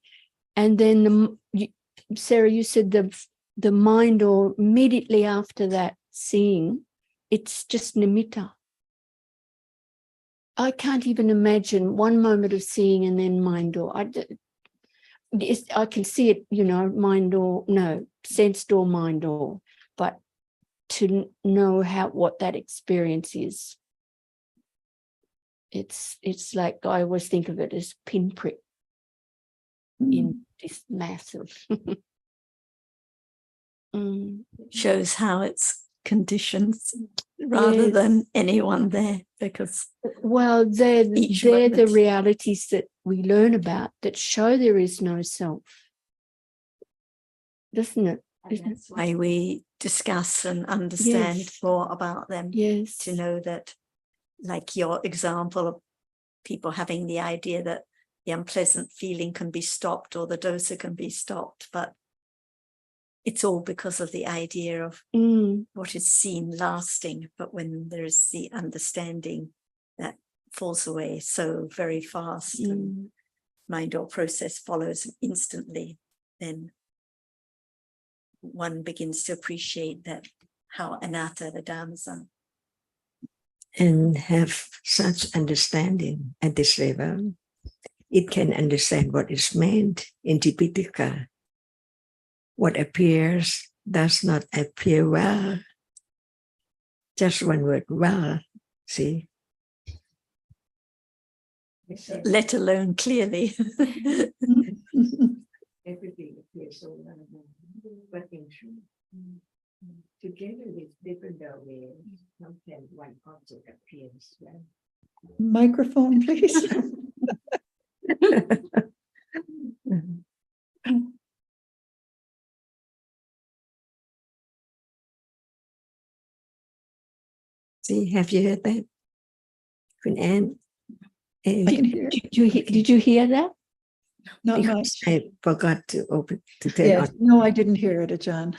[SPEAKER 4] and then Sarah, you said the mind, or immediately after that seeing, it's just nimitta. I can't even imagine one moment of seeing and then mind door. I can see it, mind door, no, sense door, mind door, but to know what that experience is, it's like I always think of it as pinprick in this massive.
[SPEAKER 3] Shows how it's conditions rather than anyone there, because
[SPEAKER 4] Well, they're
[SPEAKER 3] Each
[SPEAKER 4] the
[SPEAKER 3] moment.
[SPEAKER 4] realities that we learn about that show there is no self, doesn't it?
[SPEAKER 3] and that's why we discuss and understand
[SPEAKER 4] Yes.
[SPEAKER 3] more about them,
[SPEAKER 4] Yes.
[SPEAKER 3] to know that, like your example of people having the idea that the unpleasant feeling can be stopped or the dosa can be stopped, but it's all because of the idea of what is seen lasting. But when there's the understanding that falls away so very fast and mind or process follows instantly, then one begins to appreciate that how anatta the dhammas are.
[SPEAKER 2] And have such understanding at this level, it can understand what is meant in Tipitaka. What appears does not appear well. Just one word, well, see?
[SPEAKER 3] Let alone clearly.
[SPEAKER 2] Everything appears so well, but in truth, together with different ways, how can one object appear as well?
[SPEAKER 1] Microphone, please.
[SPEAKER 2] See, have you heard that? Kun Ann?
[SPEAKER 1] I can hear.
[SPEAKER 4] Did you hear that?
[SPEAKER 1] Not
[SPEAKER 2] Because
[SPEAKER 1] much.
[SPEAKER 2] I forgot to turn
[SPEAKER 1] Yes.
[SPEAKER 2] on.
[SPEAKER 1] No, I didn't hear it, Ajahn.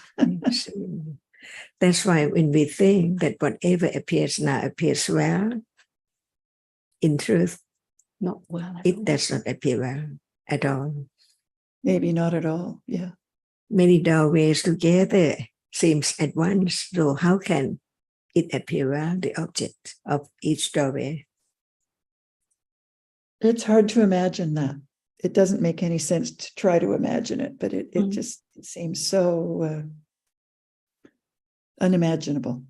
[SPEAKER 2] That's why when we think that whatever appears now appears well, in truth,
[SPEAKER 4] Not well.
[SPEAKER 2] it does not appear well at all.
[SPEAKER 1] Maybe not at all. Yeah.
[SPEAKER 2] Many doorways together seems at once, so how can it appear well, the object of each doorway?
[SPEAKER 1] It's hard to imagine that. It doesn't make any sense to try to imagine it, but it just seems so unimaginable.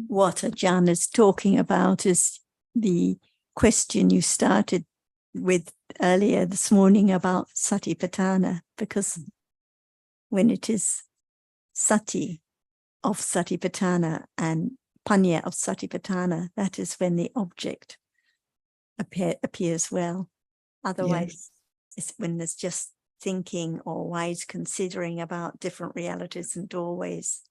[SPEAKER 3] What Ajahn is talking about is the question you started with earlier this morning about satipatthana, because when it is sati of satipatthana and panya of satipatthana, that is when the object appears well. Otherwise, it's when there's just thinking or wise considering about different realities and doorways,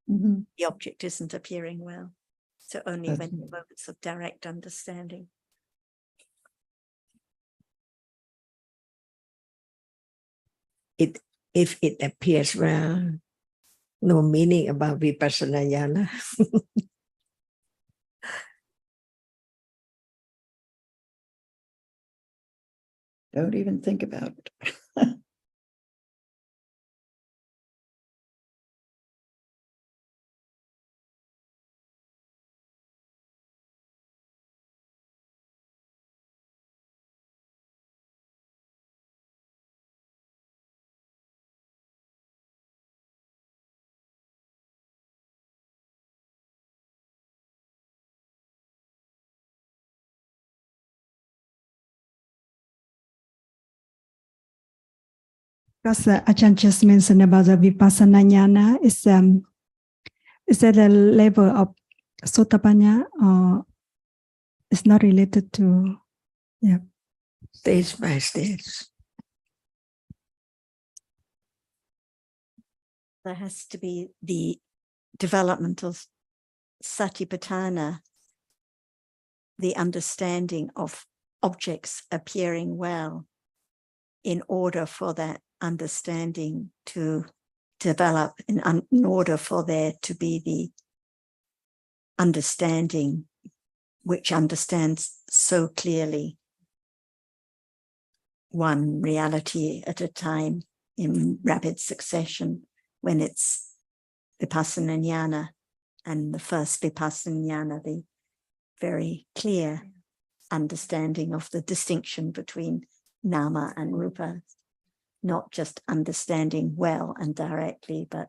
[SPEAKER 3] the object isn't appearing well. So only when the moments of direct understanding.
[SPEAKER 2] If it appears well, no meaning about vipassana jnana.
[SPEAKER 1] Don't even think about it.
[SPEAKER 5] Because Ajahn just mentioned about the Vipassana Jnana, is that a level of Sotapanna or it's not related to, yeah.
[SPEAKER 2] Stage by stage.
[SPEAKER 3] There has to be the development of Satipatthana, the understanding of objects appearing well, in order for that understanding to develop, in order for there to be the understanding which understands so clearly one reality at a time in rapid succession, when it's Vipassana Jnana, and the first Vipassana Jnana, the very clear understanding of the distinction between Nama and Rupa, not just understanding well and directly, but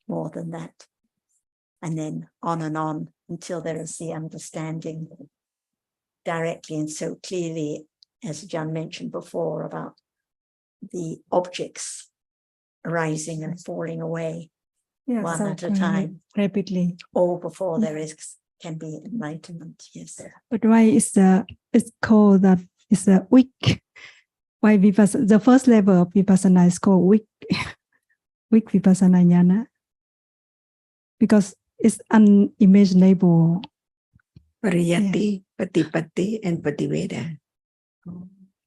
[SPEAKER 3] more than that. And then on until there is the understanding directly and so clearly, as John mentioned before, about the objects arising and falling away,
[SPEAKER 5] Yeah,
[SPEAKER 3] one
[SPEAKER 5] so
[SPEAKER 3] at a time,
[SPEAKER 5] rapidly.
[SPEAKER 3] all before there can be enlightenment. Yes.
[SPEAKER 5] But why is it's called that it's a weak? Why Vipassana? The first level of Vipassana is called weak, weak Vipassana Jnana, because it's unimaginable.
[SPEAKER 2] Pariyati, Patipatti, and Pativeda.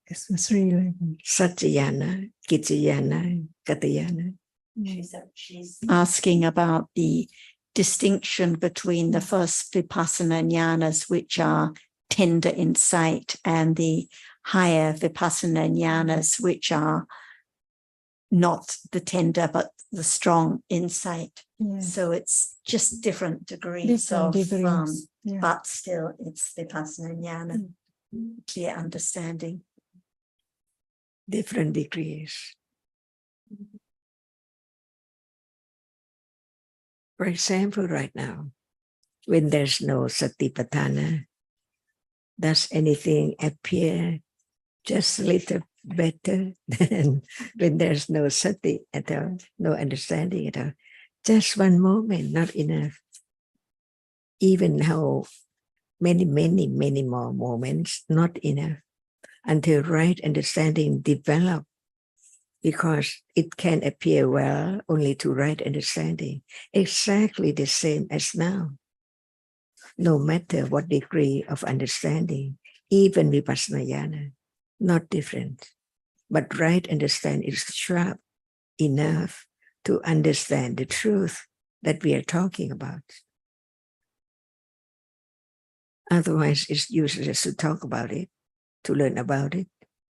[SPEAKER 5] It's the three levels.
[SPEAKER 2] Satyayana, Kichayana, Katayana.
[SPEAKER 3] She's asking about the distinction between the first Vipassana Jnanas, which are tender insight, and the higher Vipassana Jnanas, which are not the tender but the strong insight.
[SPEAKER 5] Yeah.
[SPEAKER 3] So it's just different degrees
[SPEAKER 5] Yeah.
[SPEAKER 3] but still it's Vipassana Jnana, clear understanding.
[SPEAKER 2] Different degrees. For example, right now, when there's no Satipatthana, does anything appear just a little better than when there's no sati at all, no understanding at all? Just one moment, not enough. Even how many more moments, not enough, until right understanding develop, because it can appear well only to right understanding, exactly the same as now. No matter what degree of understanding, even Vipassana Jnana, not different. But right understanding is sharp enough to understand the truth that we are talking about. Otherwise, it's useless to talk about it, to learn about it.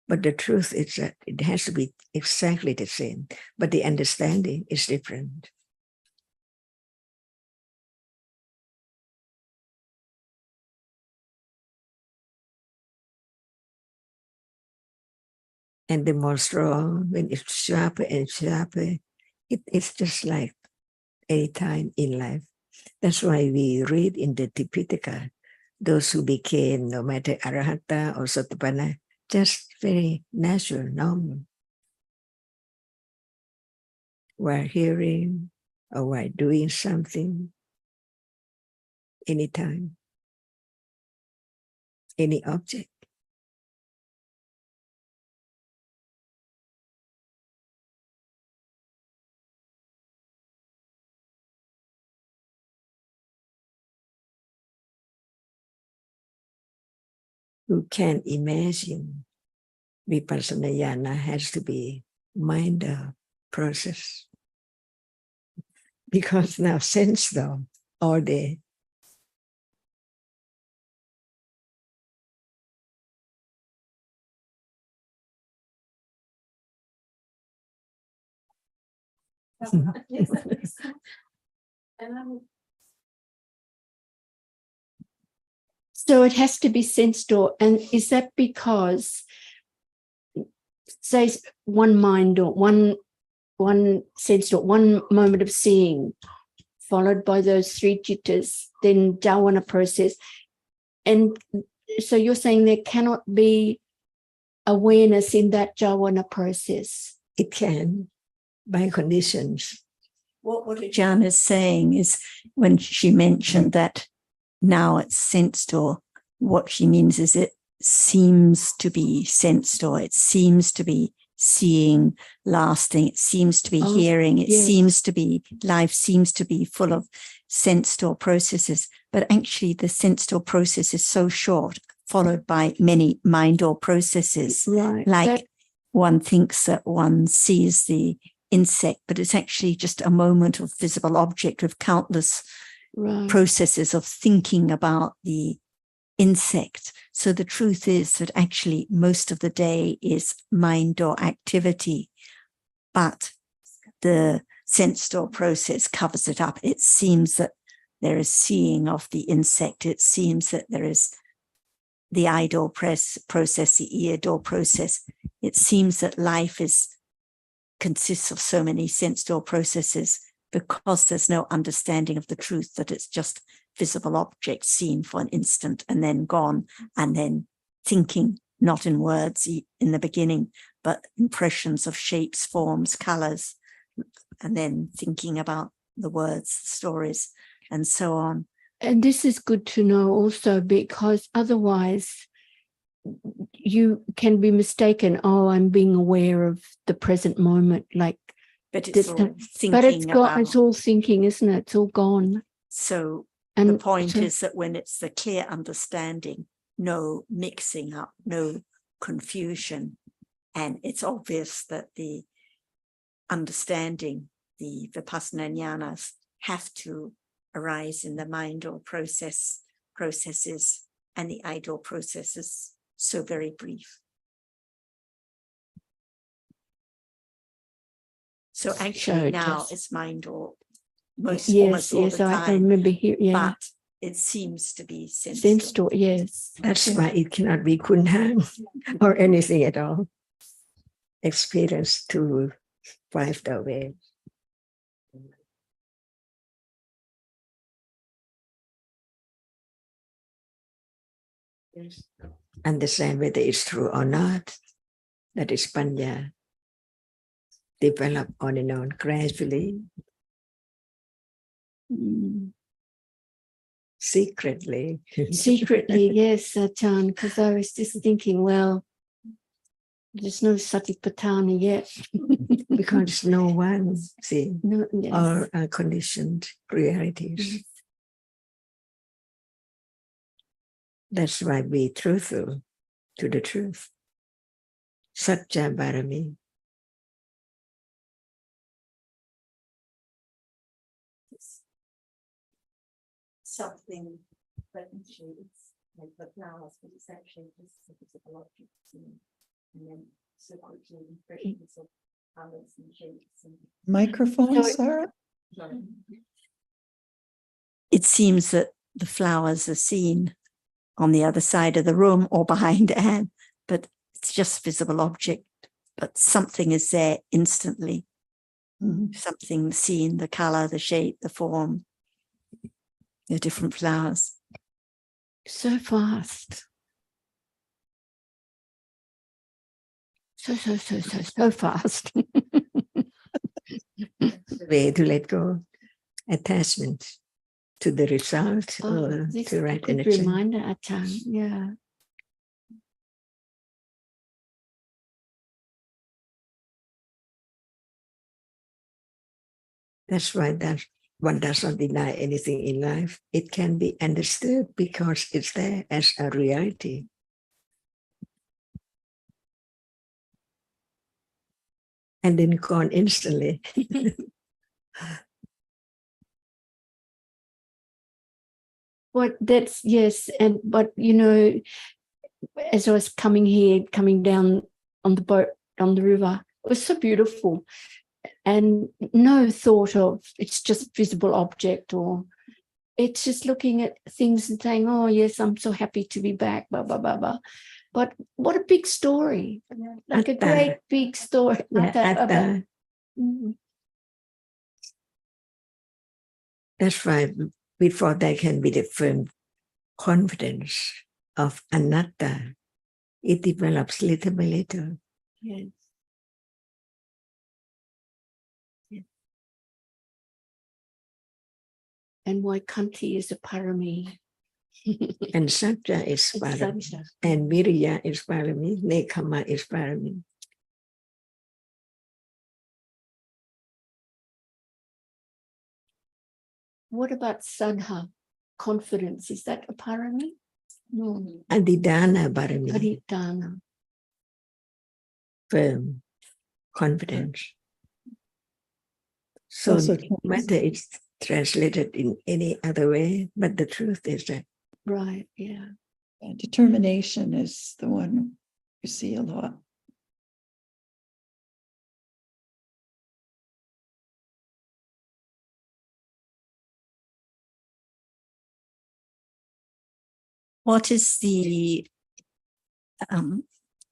[SPEAKER 2] But the truth is that it has to be exactly the same, but the understanding is different. And the more strong, when it's sharper and sharper, it's just like any time in life. That's why we read in the Tipitaka, those who became, no matter Arahata or Sotapanna, just very natural, normal. While hearing or while doing something, anytime, any object. You can't imagine Vipassana Jnana has to be mind process. Because now sense though, all day.
[SPEAKER 4] So it has to be sensed, or, and is that because, say, one mind or one sense or one moment of seeing, followed by those three jittas, then Dhamma process, and so you're saying there cannot be awareness in that jhana process?
[SPEAKER 2] It can, by conditions.
[SPEAKER 3] What Ajahn is saying is when she mentioned that now it's sensed, or what she means is it seems to be sensed, or it seems to be seeing, lasting, it seems to be hearing, it
[SPEAKER 4] yes.
[SPEAKER 3] seems to be, life seems to be full of sensed or processes, but actually the sensed or process is so short, followed by many mind or processes.
[SPEAKER 4] Right.
[SPEAKER 3] Like one thinks that one sees the insect, but it's actually just a moment of visible object with countless
[SPEAKER 4] Right.
[SPEAKER 3] processes of thinking about the insect. So the truth is that actually most of the day is mind or activity, but the sensed or process covers it up. It seems that there is seeing of the insect. It seems that there is the eye door process, the ear door process. It seems that life consists of so many sense door processes because there's no understanding of the truth that it's just visible objects seen for an instant and then gone, and then thinking, not in words in the beginning, but impressions of shapes, forms, colors, and then thinking about the words, stories, and so on.
[SPEAKER 4] And this is good to know also, because otherwise you can be mistaken. Oh, I'm being aware of the present moment. Like,
[SPEAKER 3] But it's all thinking
[SPEAKER 4] but it's gone.
[SPEAKER 3] about.
[SPEAKER 4] It's all thinking, isn't it? It's all gone.
[SPEAKER 3] So
[SPEAKER 4] And
[SPEAKER 3] the point
[SPEAKER 4] so-
[SPEAKER 3] is that when it's the clear understanding, no mixing up, no confusion, and it's obvious that the understanding, the Vipassana jnanas have to arise in the mind or processes, and the idle processes so very brief. So actually now
[SPEAKER 4] just-
[SPEAKER 3] it's mind or almost
[SPEAKER 4] yes,
[SPEAKER 3] all
[SPEAKER 4] yes,
[SPEAKER 3] the
[SPEAKER 4] I
[SPEAKER 3] time,
[SPEAKER 4] remember here. Yeah,
[SPEAKER 3] but it seems to be
[SPEAKER 4] sense store. Yes,
[SPEAKER 2] That's why it cannot be kunhang or anything at all. Experience to drive the way. Understand whether it's true or not. That is panya. Develop on and on gradually, secretly.
[SPEAKER 4] secretly, yes, Ajahn, because I was just thinking, well, there's no satipatthana yet.
[SPEAKER 2] Because no one, see,
[SPEAKER 4] No, yes.
[SPEAKER 2] all are conditioned realities. That's why be truthful to the truth. Satya Barami.
[SPEAKER 3] Something, but actually it's like the flowers, but it's actually just a physical object, and then so quickly impressions of colors and shapes. And
[SPEAKER 1] Microphone,
[SPEAKER 4] So-
[SPEAKER 1] Sarah?
[SPEAKER 3] it seems that the flowers are seen on the other side of the room or behind Anne, but it's just visible object, but something is there instantly.
[SPEAKER 1] Mhm.
[SPEAKER 3] Something seen, the color, the shape, the form, the different flowers.
[SPEAKER 4] So fast. So fast.
[SPEAKER 2] The way to let go attachment to the result
[SPEAKER 4] Oh,
[SPEAKER 2] or
[SPEAKER 4] this
[SPEAKER 2] to
[SPEAKER 4] is a
[SPEAKER 2] right
[SPEAKER 4] good
[SPEAKER 2] energy.
[SPEAKER 4] reminder, Ajahn. Yeah.
[SPEAKER 2] That's why that one does not deny anything in life. It can be understood because it's there as a reality. And then gone instantly.
[SPEAKER 4] What that's yes, and but you know, as I was coming down on the boat on the river, it was so beautiful, and no thought of it's just visible object, or it's just looking at things and saying, "Oh yes, I'm so happy to be back." Blah blah blah blah. But what a big story! Like a
[SPEAKER 2] Atta.
[SPEAKER 4] great big story.
[SPEAKER 2] Yeah,
[SPEAKER 4] Atta.
[SPEAKER 2] atta.
[SPEAKER 4] Mm.
[SPEAKER 2] That's why before there can be the firm confidence of anatta, it develops little by little.
[SPEAKER 4] Yes. and why Kanti is a parami.
[SPEAKER 2] And Satya is
[SPEAKER 4] It's
[SPEAKER 2] parami.
[SPEAKER 4] Satya.
[SPEAKER 2] And Virya is parami. Nekama is parami.
[SPEAKER 4] What about Sadha? Confidence, is that a parami? No.
[SPEAKER 2] Adidana parami.
[SPEAKER 4] Aditana.
[SPEAKER 2] Firm. Confidence. So
[SPEAKER 1] Also
[SPEAKER 2] no matter it's translated in any other way, but the truth is that
[SPEAKER 4] Right, yeah.
[SPEAKER 1] determination is the one you see a lot.
[SPEAKER 3] What is the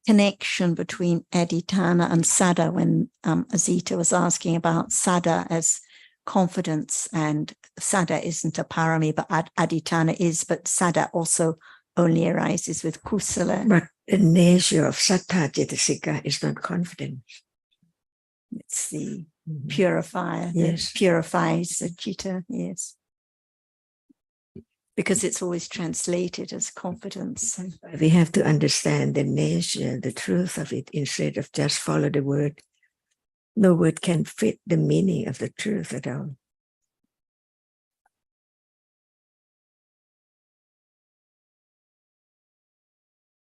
[SPEAKER 3] connection between aditana and sada when Azita was asking about sada as confidence, and sada isn't a parami, but aditana is, but sada also only arises with kusala.
[SPEAKER 2] but the nature of Sattva Cetasika is not confidence.
[SPEAKER 3] It's the
[SPEAKER 2] Mhm.
[SPEAKER 3] purifier
[SPEAKER 2] Yes.
[SPEAKER 3] that purifies the chitta, yes. Because it's always translated as confidence. So
[SPEAKER 2] We have to understand the nature, the truth of it, instead of just follow the word. No word can fit the meaning of the truth at all.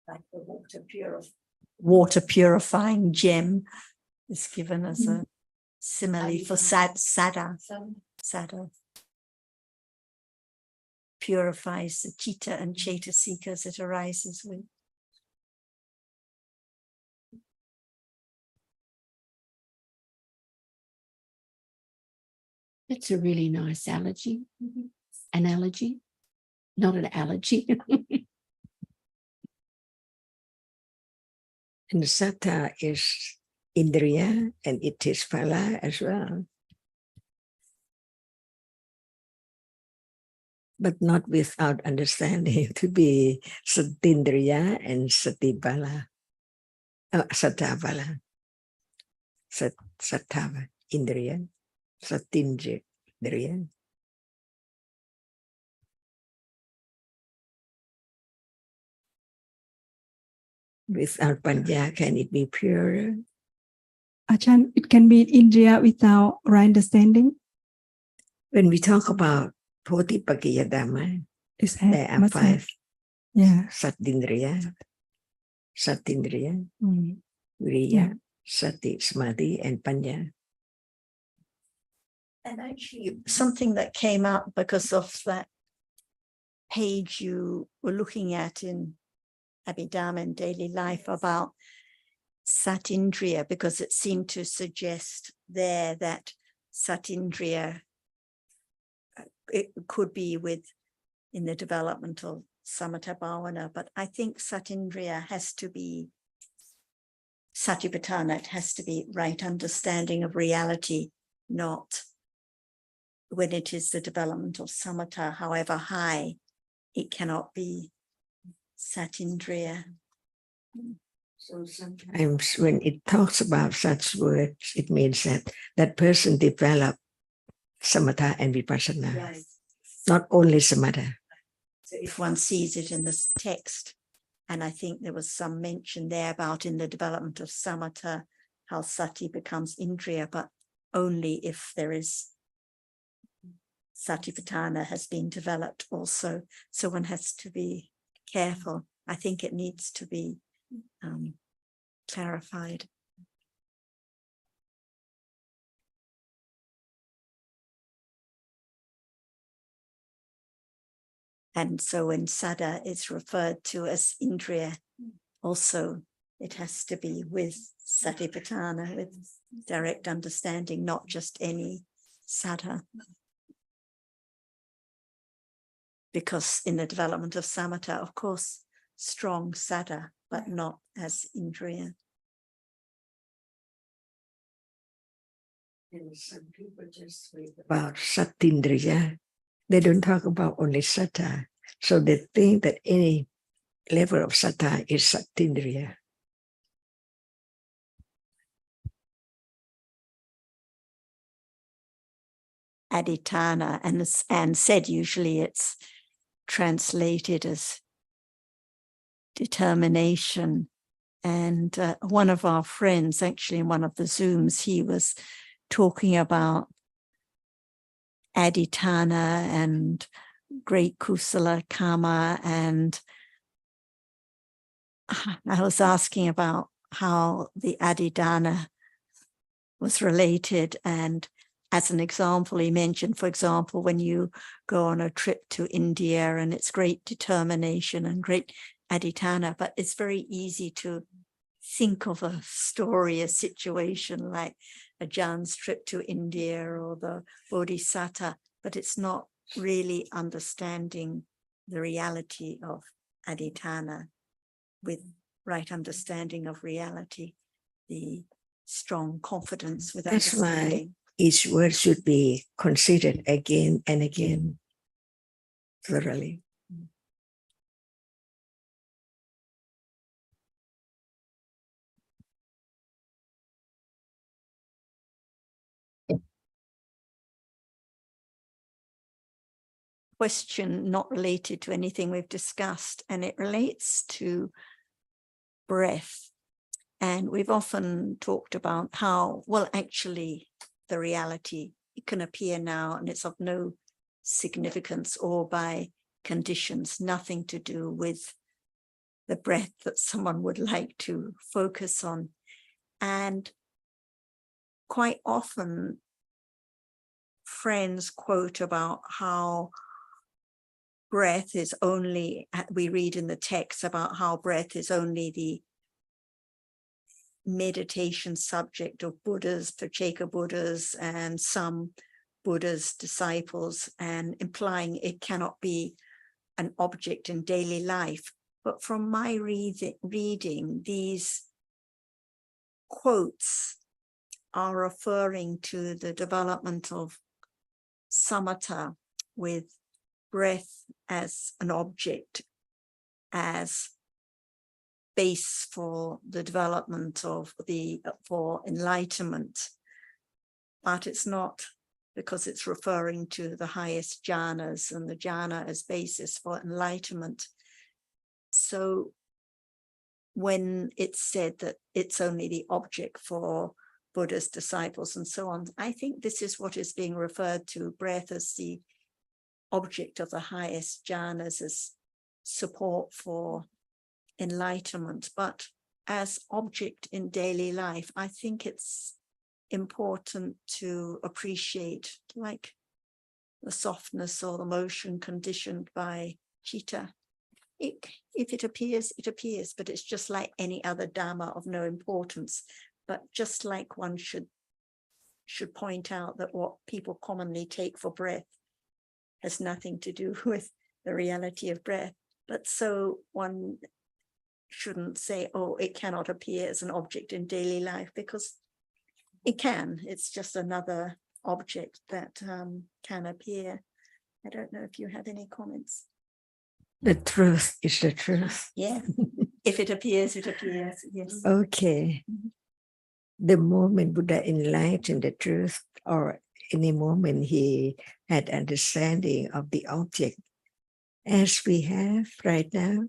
[SPEAKER 3] like the water purifying gem is given as a simile for sada. Purifies the chitta and cetasikas it arises with.
[SPEAKER 4] It's a really nice analogy, not an allergy.
[SPEAKER 2] And Sattva is Indriya and it is Phala as well. But not without understanding to be Satindriya and Satiphala. Sattva. Sattva, Indriya, Satindriya. Without Panya, can it be pure?
[SPEAKER 5] Ajahn, it can be India without right understanding.
[SPEAKER 2] When we talk about Dhamma,
[SPEAKER 5] It's
[SPEAKER 2] there are
[SPEAKER 5] must have.
[SPEAKER 2] 5.
[SPEAKER 5] Yeah.
[SPEAKER 2] Satindriya,
[SPEAKER 5] Mm.
[SPEAKER 2] Viriya,
[SPEAKER 5] Yeah.
[SPEAKER 2] Sati, Samadhi, and Panya.
[SPEAKER 3] And actually something that came up because of that page you were looking at in Abhidhamma and daily life about Satindriya, because it seemed to suggest there that Satindriya it could be in the development of Samatha Bhavana, but I think Satindriya has to be Satipatthana, it has to be right understanding of reality, not when it is the development of Samatha, however high, it cannot be Satindriya.
[SPEAKER 2] So sometimes when it talks about such words, it means that that person developed samatha and vipassana,
[SPEAKER 3] Right.
[SPEAKER 2] not only samatha.
[SPEAKER 3] So if one sees it in this text, and I think there was some mention there about in the development of samatha, how sati becomes indriya, but only if there is satipatthana has been developed also. So one has to be careful. I think it needs to be clarified. And so when sada is referred to as indriya, also it has to be with satipatthana, with direct understanding, not just any sada. Because in the development of samatha, of course, strong sada, but not as indriya.
[SPEAKER 2] And some people just read about satindriya. They don't talk about only sattva. So they think that any level of sattva is satindriya.
[SPEAKER 3] aditana, and said usually it's translated as determination. And one of our friends, actually in one of the Zooms, he was talking about aditana and great kusala karma, and I was asking about how the adidana was related, and as an example, he mentioned, for example, when you go on a trip to India and it's great determination and great aditana, but it's very easy to think of a story, a situation like a Jan's trip to India or the Bodhisattva, but it's not really understanding the reality of aditana with right understanding of reality, the strong confidence with
[SPEAKER 2] That's why
[SPEAKER 3] understanding.
[SPEAKER 2] each word should be considered again and again thoroughly.
[SPEAKER 3] Question not related to anything we've discussed, and it relates to breath. And we've often talked about how, well, actually, the reality, it can appear now and it's of no significance or by conditions, nothing to do with the breath that someone would like to focus on. And quite often, friends quote about how breath is only, we read in the text about how breath is only the meditation subject of Buddhas, Pacceka Buddhas, and some Buddha's disciples, and implying it cannot be an object in daily life. But from my reading, these quotes are referring to the development of samatha with breath as an object, as base for the development of for enlightenment. But it's not, because it's referring to the highest jhanas and the jhana as basis for enlightenment. So when it's said that it's only the object for Buddha's disciples and so on, I think this is what is being referred to, breath as the object of the highest jhanas, as support for enlightenment. But as object in daily life, I think it's important to appreciate, like the softness or the motion conditioned by chitta. If it appears, it appears, but it's just like any other Dhamma of no importance. But just like one should point out that what people commonly take for breath has nothing to do with the reality of breath. But so one shouldn't say, oh, it cannot appear as an object in daily life, because it can. It's just another object that can appear. I don't know if you have any comments.
[SPEAKER 2] The truth is the truth.
[SPEAKER 3] Yeah, if it appears, it appears. Yes.
[SPEAKER 2] Okay. The moment Buddha enlightened the truth, or any moment he had understanding of the object, as we have right now,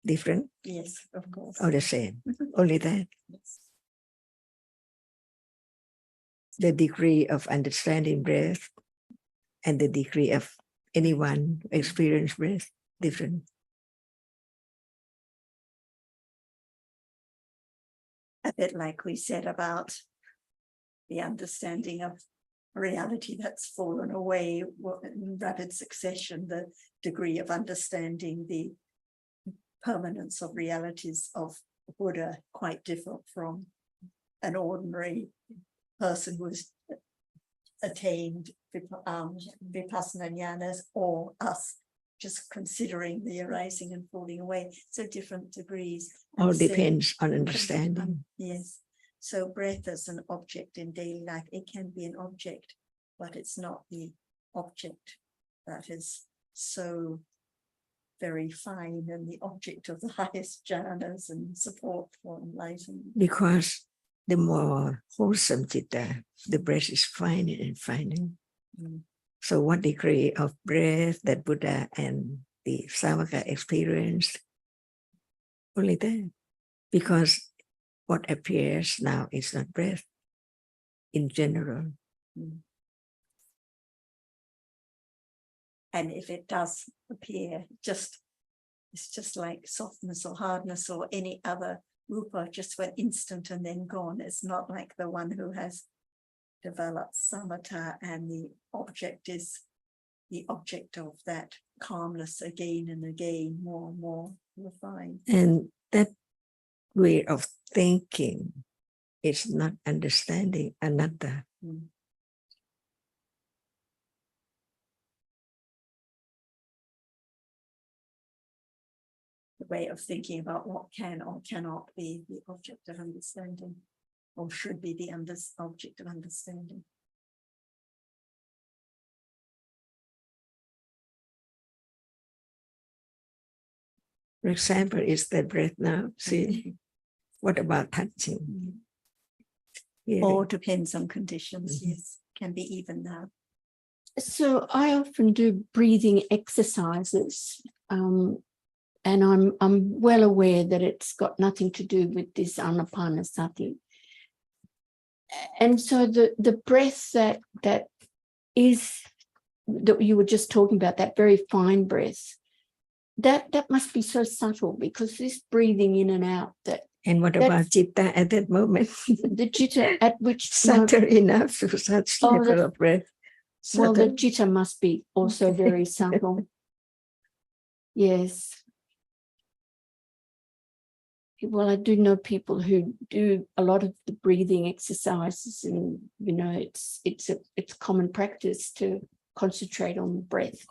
[SPEAKER 2] different
[SPEAKER 3] Yes, of course.
[SPEAKER 2] or the same, only that.
[SPEAKER 3] Yes.
[SPEAKER 2] The degree of understanding breath and the degree of anyone experience breath, different.
[SPEAKER 3] A bit like we said about the understanding of reality that's fallen away in rapid succession, the degree of understanding the permanence of realities of Buddha quite different from an ordinary person who's attained vipassana jnanas, or us just considering the arising and falling away. So different degrees.
[SPEAKER 2] All depends on understanding.
[SPEAKER 3] Yes. So breath as an object in daily life, it can be an object, but it's not the object that is so very fine and the object of the highest jhanas and support for enlightenment.
[SPEAKER 2] Because the more wholesome citta, the breath is finer and finer. So what degree of breath that Buddha and the Savaka experienced? Only that. Because what appears now is not breath in general.
[SPEAKER 3] And if it does appear, it's just like softness or hardness or any other rupa, just for an instant and then gone. It's not like the one who has developed samatha and the object is the object of that calmness again and again, more and more refined.
[SPEAKER 2] And that way of thinking is not understanding anatta.
[SPEAKER 3] The way of thinking about what can or cannot be the object of understanding, or should be the object of understanding.
[SPEAKER 2] For example, is the breath now? See, what about touching?
[SPEAKER 3] Or depends on conditions, yes, can be even now.
[SPEAKER 4] So I often do breathing exercises, and I'm well aware that it's got nothing to do with this anapanasati. And so the breath that is that you were just talking about, that very fine breath, that must be so subtle, because this breathing in and out, that
[SPEAKER 2] And what about citta at that moment?
[SPEAKER 4] the jitta at which
[SPEAKER 2] Subtle enough to such level of breath.
[SPEAKER 4] well, the
[SPEAKER 2] Subtle.
[SPEAKER 4] jitta must be also very subtle. Yes. Well, I do know people who do a lot of the breathing exercises, and you know, it's common practice to concentrate on the breath.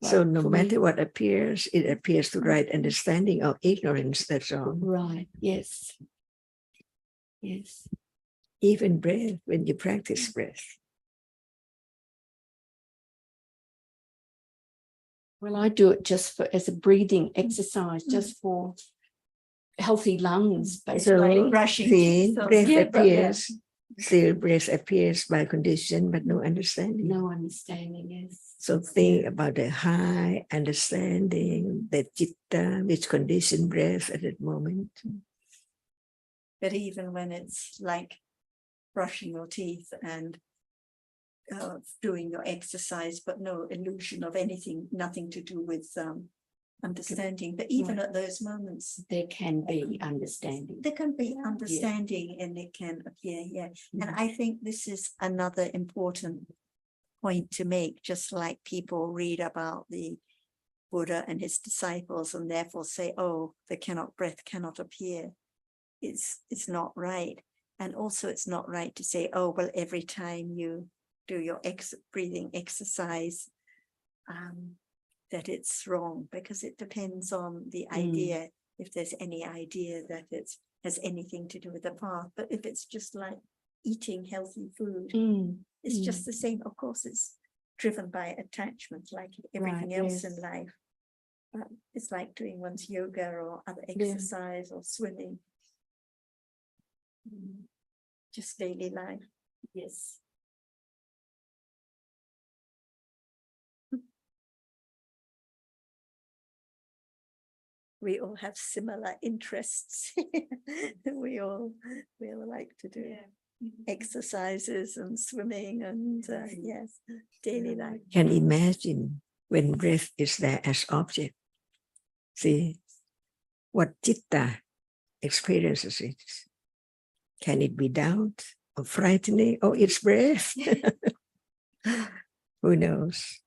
[SPEAKER 2] So
[SPEAKER 4] But
[SPEAKER 2] no
[SPEAKER 4] for
[SPEAKER 2] matter
[SPEAKER 4] me-
[SPEAKER 2] what appears, it appears to right understanding or ignorance, that's all.
[SPEAKER 4] Right. Yes. Yes.
[SPEAKER 2] Even breath, when you practice breath.
[SPEAKER 4] Well, I do it just as a breathing exercise, just for healthy lungs, basically.
[SPEAKER 2] So
[SPEAKER 3] brushing
[SPEAKER 2] see,
[SPEAKER 3] teeth or
[SPEAKER 2] breath
[SPEAKER 4] Yeah, but-
[SPEAKER 2] appears, still breath appears by condition, but no understanding.
[SPEAKER 4] No understanding, yes.
[SPEAKER 2] So think about the high understanding, the citta, which condition breath at that moment.
[SPEAKER 3] But even when it's like brushing your teeth and doing your exercise, but no illusion of anything, nothing to do with understanding. But even at those moments,
[SPEAKER 4] There can be understanding.
[SPEAKER 3] there can be understanding and it can appear, And I think this is another important point to make, just like people read about the Buddha and his disciples and therefore say, oh, breath cannot appear. It's not right. And also it's not right to say, oh, well, every time you do your breathing exercise, that it's wrong, because it depends on the idea, if there's any idea that it has anything to do with the path. But if it's just like eating healthy food, it's just the same. Of course, it's driven by attachment, like everything else in life. It's like doing one's yoga or other exercise or swimming. Just daily life. Yes. We all have similar interests. we all like to do exercises and swimming and yes, daily life.
[SPEAKER 2] Can imagine when breath is there as object. See what citta experiences it. Can it be doubt or frightening? Oh, it's breath. Who knows?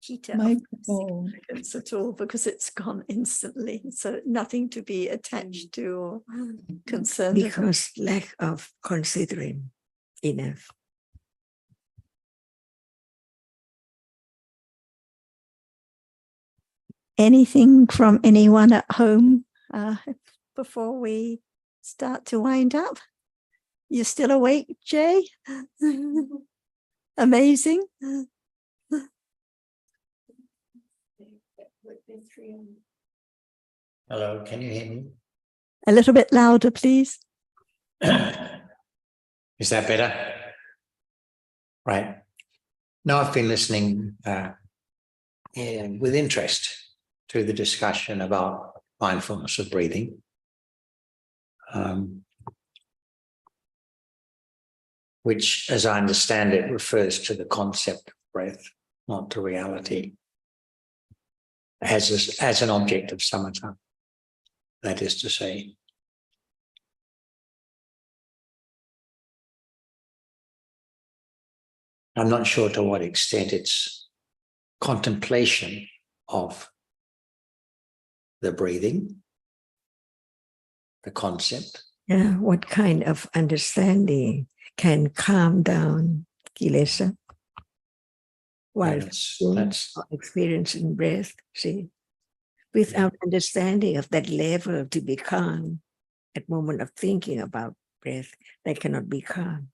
[SPEAKER 3] Chitta
[SPEAKER 1] Microphone.
[SPEAKER 3] significance at all, because it's gone instantly. So nothing to be attached to or concerned about.
[SPEAKER 2] Because lack of considering enough.
[SPEAKER 3] Anything from anyone at home before we start to wind up? You're still awake, Jay? Amazing.
[SPEAKER 6] Hello, can you hear me?
[SPEAKER 3] A little bit louder, please.
[SPEAKER 6] Is that better? Right. Now I've been listening with interest to the discussion about mindfulness of breathing. Which, as I understand it, refers to the concept of breath, not to reality, as an object of samatha. That is to say, I'm not sure to what extent it's contemplation of the breathing, the concept.
[SPEAKER 2] Yeah, what kind of understanding can calm down kilesa while
[SPEAKER 6] That's
[SPEAKER 2] experiencing breath? See, without understanding of that level to be calm at moment of thinking about breath, they cannot be calm.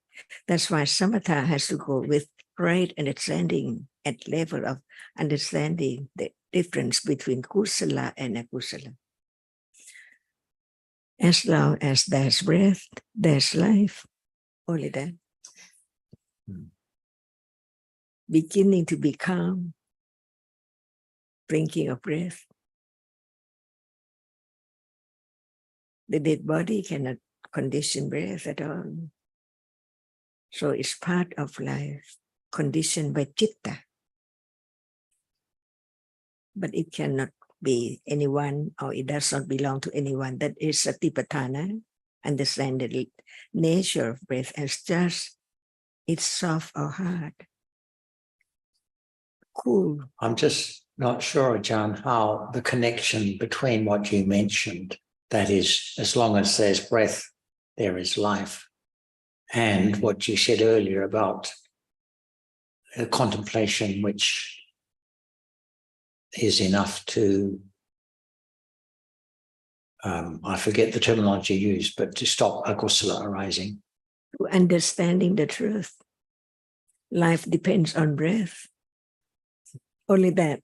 [SPEAKER 2] That's why samatha has to go with right understanding at level of understanding the difference between kusala and akusala. As long as there's breath, there's life. Only that. Beginning to be calm, drinking of breath. The dead body cannot condition breath at all. So it's part of life, conditioned by citta. But it cannot be anyone, or it does not belong to anyone. That is satipatthana, understand the nature of breath as just it's soft or hard. Cool.
[SPEAKER 6] I'm just not sure, John, how the connection between what you mentioned, that is, as long as there's breath, there is life, and what you said earlier about a contemplation which is enough to, I forget the terminology used, but to stop akusala arising.
[SPEAKER 2] Understanding the truth. Life depends on breath. Only that.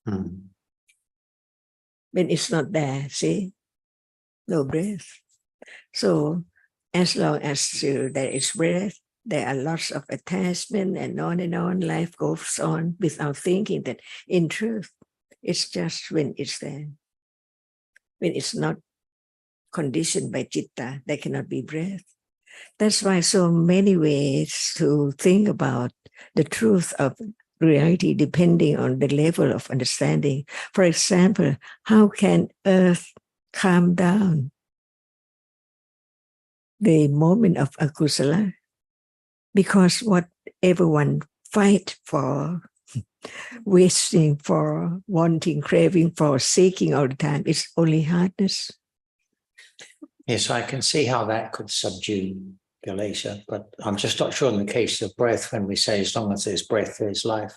[SPEAKER 2] When it's not there, see? No breath. So as long as there is breath, there are lots of attachment and on, life goes on without thinking that in truth, it's just when it's there. When it's not conditioned by citta, there cannot be breath. That's why so many ways to think about the truth of reality depending on the level of understanding. For example, how can earth calm down the moment of akusala? Because what everyone fight for, wishing for, wanting, craving for, seeking all the time, is only hardness.
[SPEAKER 6] Yes, I can see how that could subdue kilesa, but I'm just not sure in the case of breath, when we say as long as there's breath, there's life,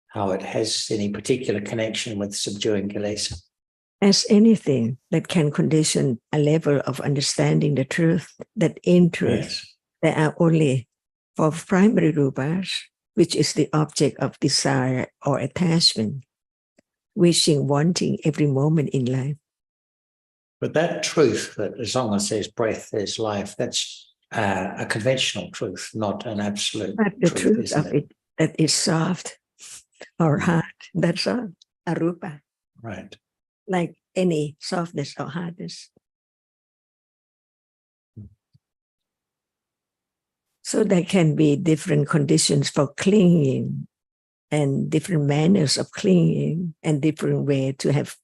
[SPEAKER 6] how it has any particular connection with subduing kilesa.
[SPEAKER 2] As anything that can condition a level of understanding the truth, that in truth, there are only for primary rupas, which is the object of desire or attachment, wishing, wanting every moment in life.
[SPEAKER 6] But that truth, that as long as there's breath, there's life, that's a conventional truth, not an absolute
[SPEAKER 2] But the truth of
[SPEAKER 6] it?
[SPEAKER 2] it, that is soft or hard, that's all, arupa.
[SPEAKER 6] Right.
[SPEAKER 2] Like any softness or hardness. So there can be different conditions for clinging and different manners of clinging and different way to have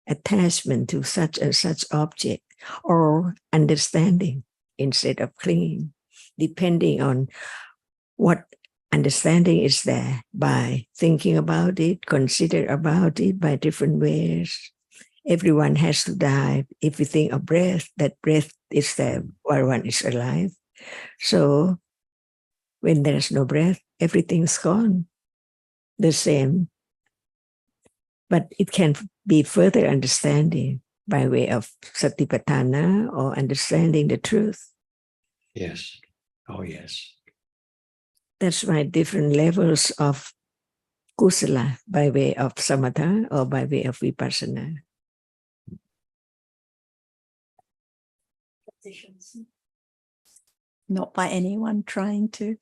[SPEAKER 2] attachment to such and such object or understanding instead of clinging, depending on what understanding is there by thinking about it, consider about it by different ways. Everyone has to die. If we think of breath, that breath is there while one is alive. So when there's no breath, everything's gone. The same. But it can be further understanding by way of satipatthana or understanding the truth.
[SPEAKER 6] Yes. Oh, yes.
[SPEAKER 2] That's why different levels of kusala by way of samatha or by way of vipassana.
[SPEAKER 3] Not by anyone trying to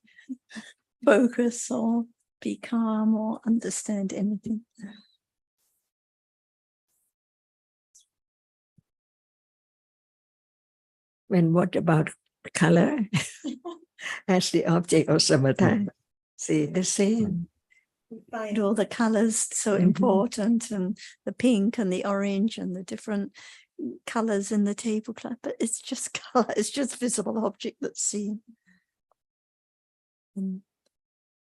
[SPEAKER 3] focus or be calm or understand anything.
[SPEAKER 2] When what about color as the object of samatha? See, the same.
[SPEAKER 3] We find all the colors so
[SPEAKER 2] Mhm.
[SPEAKER 3] important, and the pink and the orange and the different colors in the tablecloth, but it's just color, it's just visible object that's seen. And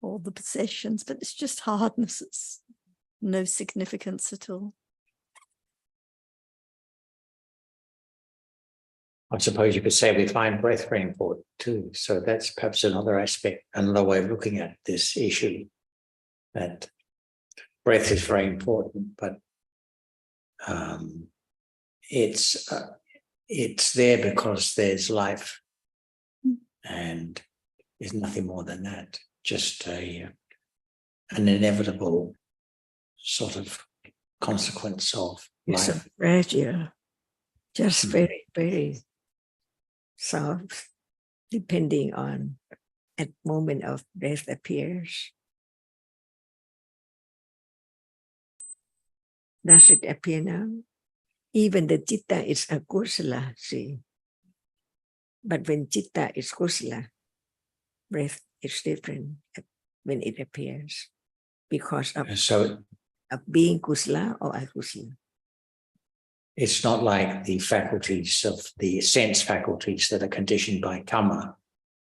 [SPEAKER 3] all the possessions, but it's just hardness, it's no significance at all.
[SPEAKER 6] I suppose you could say we find breath very important too. So that's perhaps another aspect, another way of looking at this issue, that breath is very important, but it's there because there's life, and there's nothing more than that. Just an inevitable sort of consequence of
[SPEAKER 2] It's so
[SPEAKER 6] life.
[SPEAKER 2] fragile, just very, very soft, depending on at moment of breath appears. Does it appear now? Even the citta is a kusala, see. But when citta is kusala, breath is different when it appears because of being kusala or akusala.
[SPEAKER 6] It's not like the faculties of the sense faculties that are conditioned by kamma,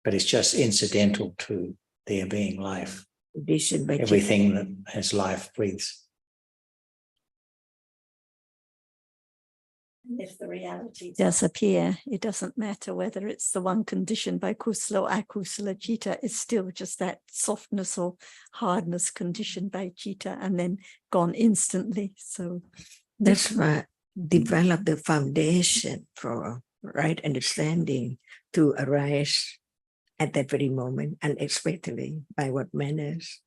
[SPEAKER 6] but it's just incidental to there being life.
[SPEAKER 2] Conditioned by
[SPEAKER 6] everything that has life breathes.
[SPEAKER 3] If the reality does appear, it doesn't matter whether it's the one conditioned by kusala or akusala citta, it's still just that softness or hardness conditioned by citta and then gone instantly. So
[SPEAKER 2] that's why develop the foundation for right understanding to arise at that very moment unexpectedly. By what manners?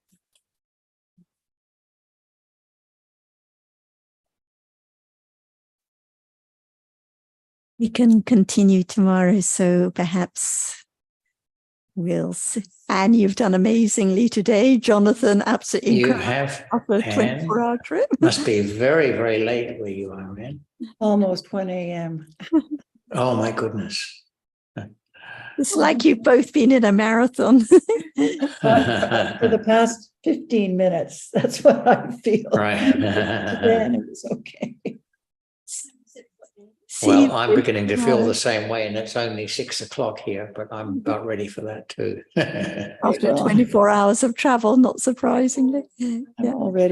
[SPEAKER 3] we can continue tomorrow, so perhaps we'll see. And you've done amazingly today, Jonathan. Absolutely
[SPEAKER 6] You
[SPEAKER 3] incredible.
[SPEAKER 6] have,
[SPEAKER 3] After a
[SPEAKER 6] Anne.
[SPEAKER 3] 24-hour trip.
[SPEAKER 6] Must be very, very late where you are, Anne.
[SPEAKER 1] Almost 1 a.m.
[SPEAKER 6] Oh my goodness.
[SPEAKER 3] It's like you've both been in a marathon.
[SPEAKER 1] For the past 15 minutes, that's what I feel.
[SPEAKER 6] Right.
[SPEAKER 1] Then it was okay.
[SPEAKER 6] Well, I'm beginning to feel the same way, and it's only 6 o'clock here, but I'm about ready for that too.
[SPEAKER 3] After 24 hours of travel, not surprisingly.
[SPEAKER 1] I'm already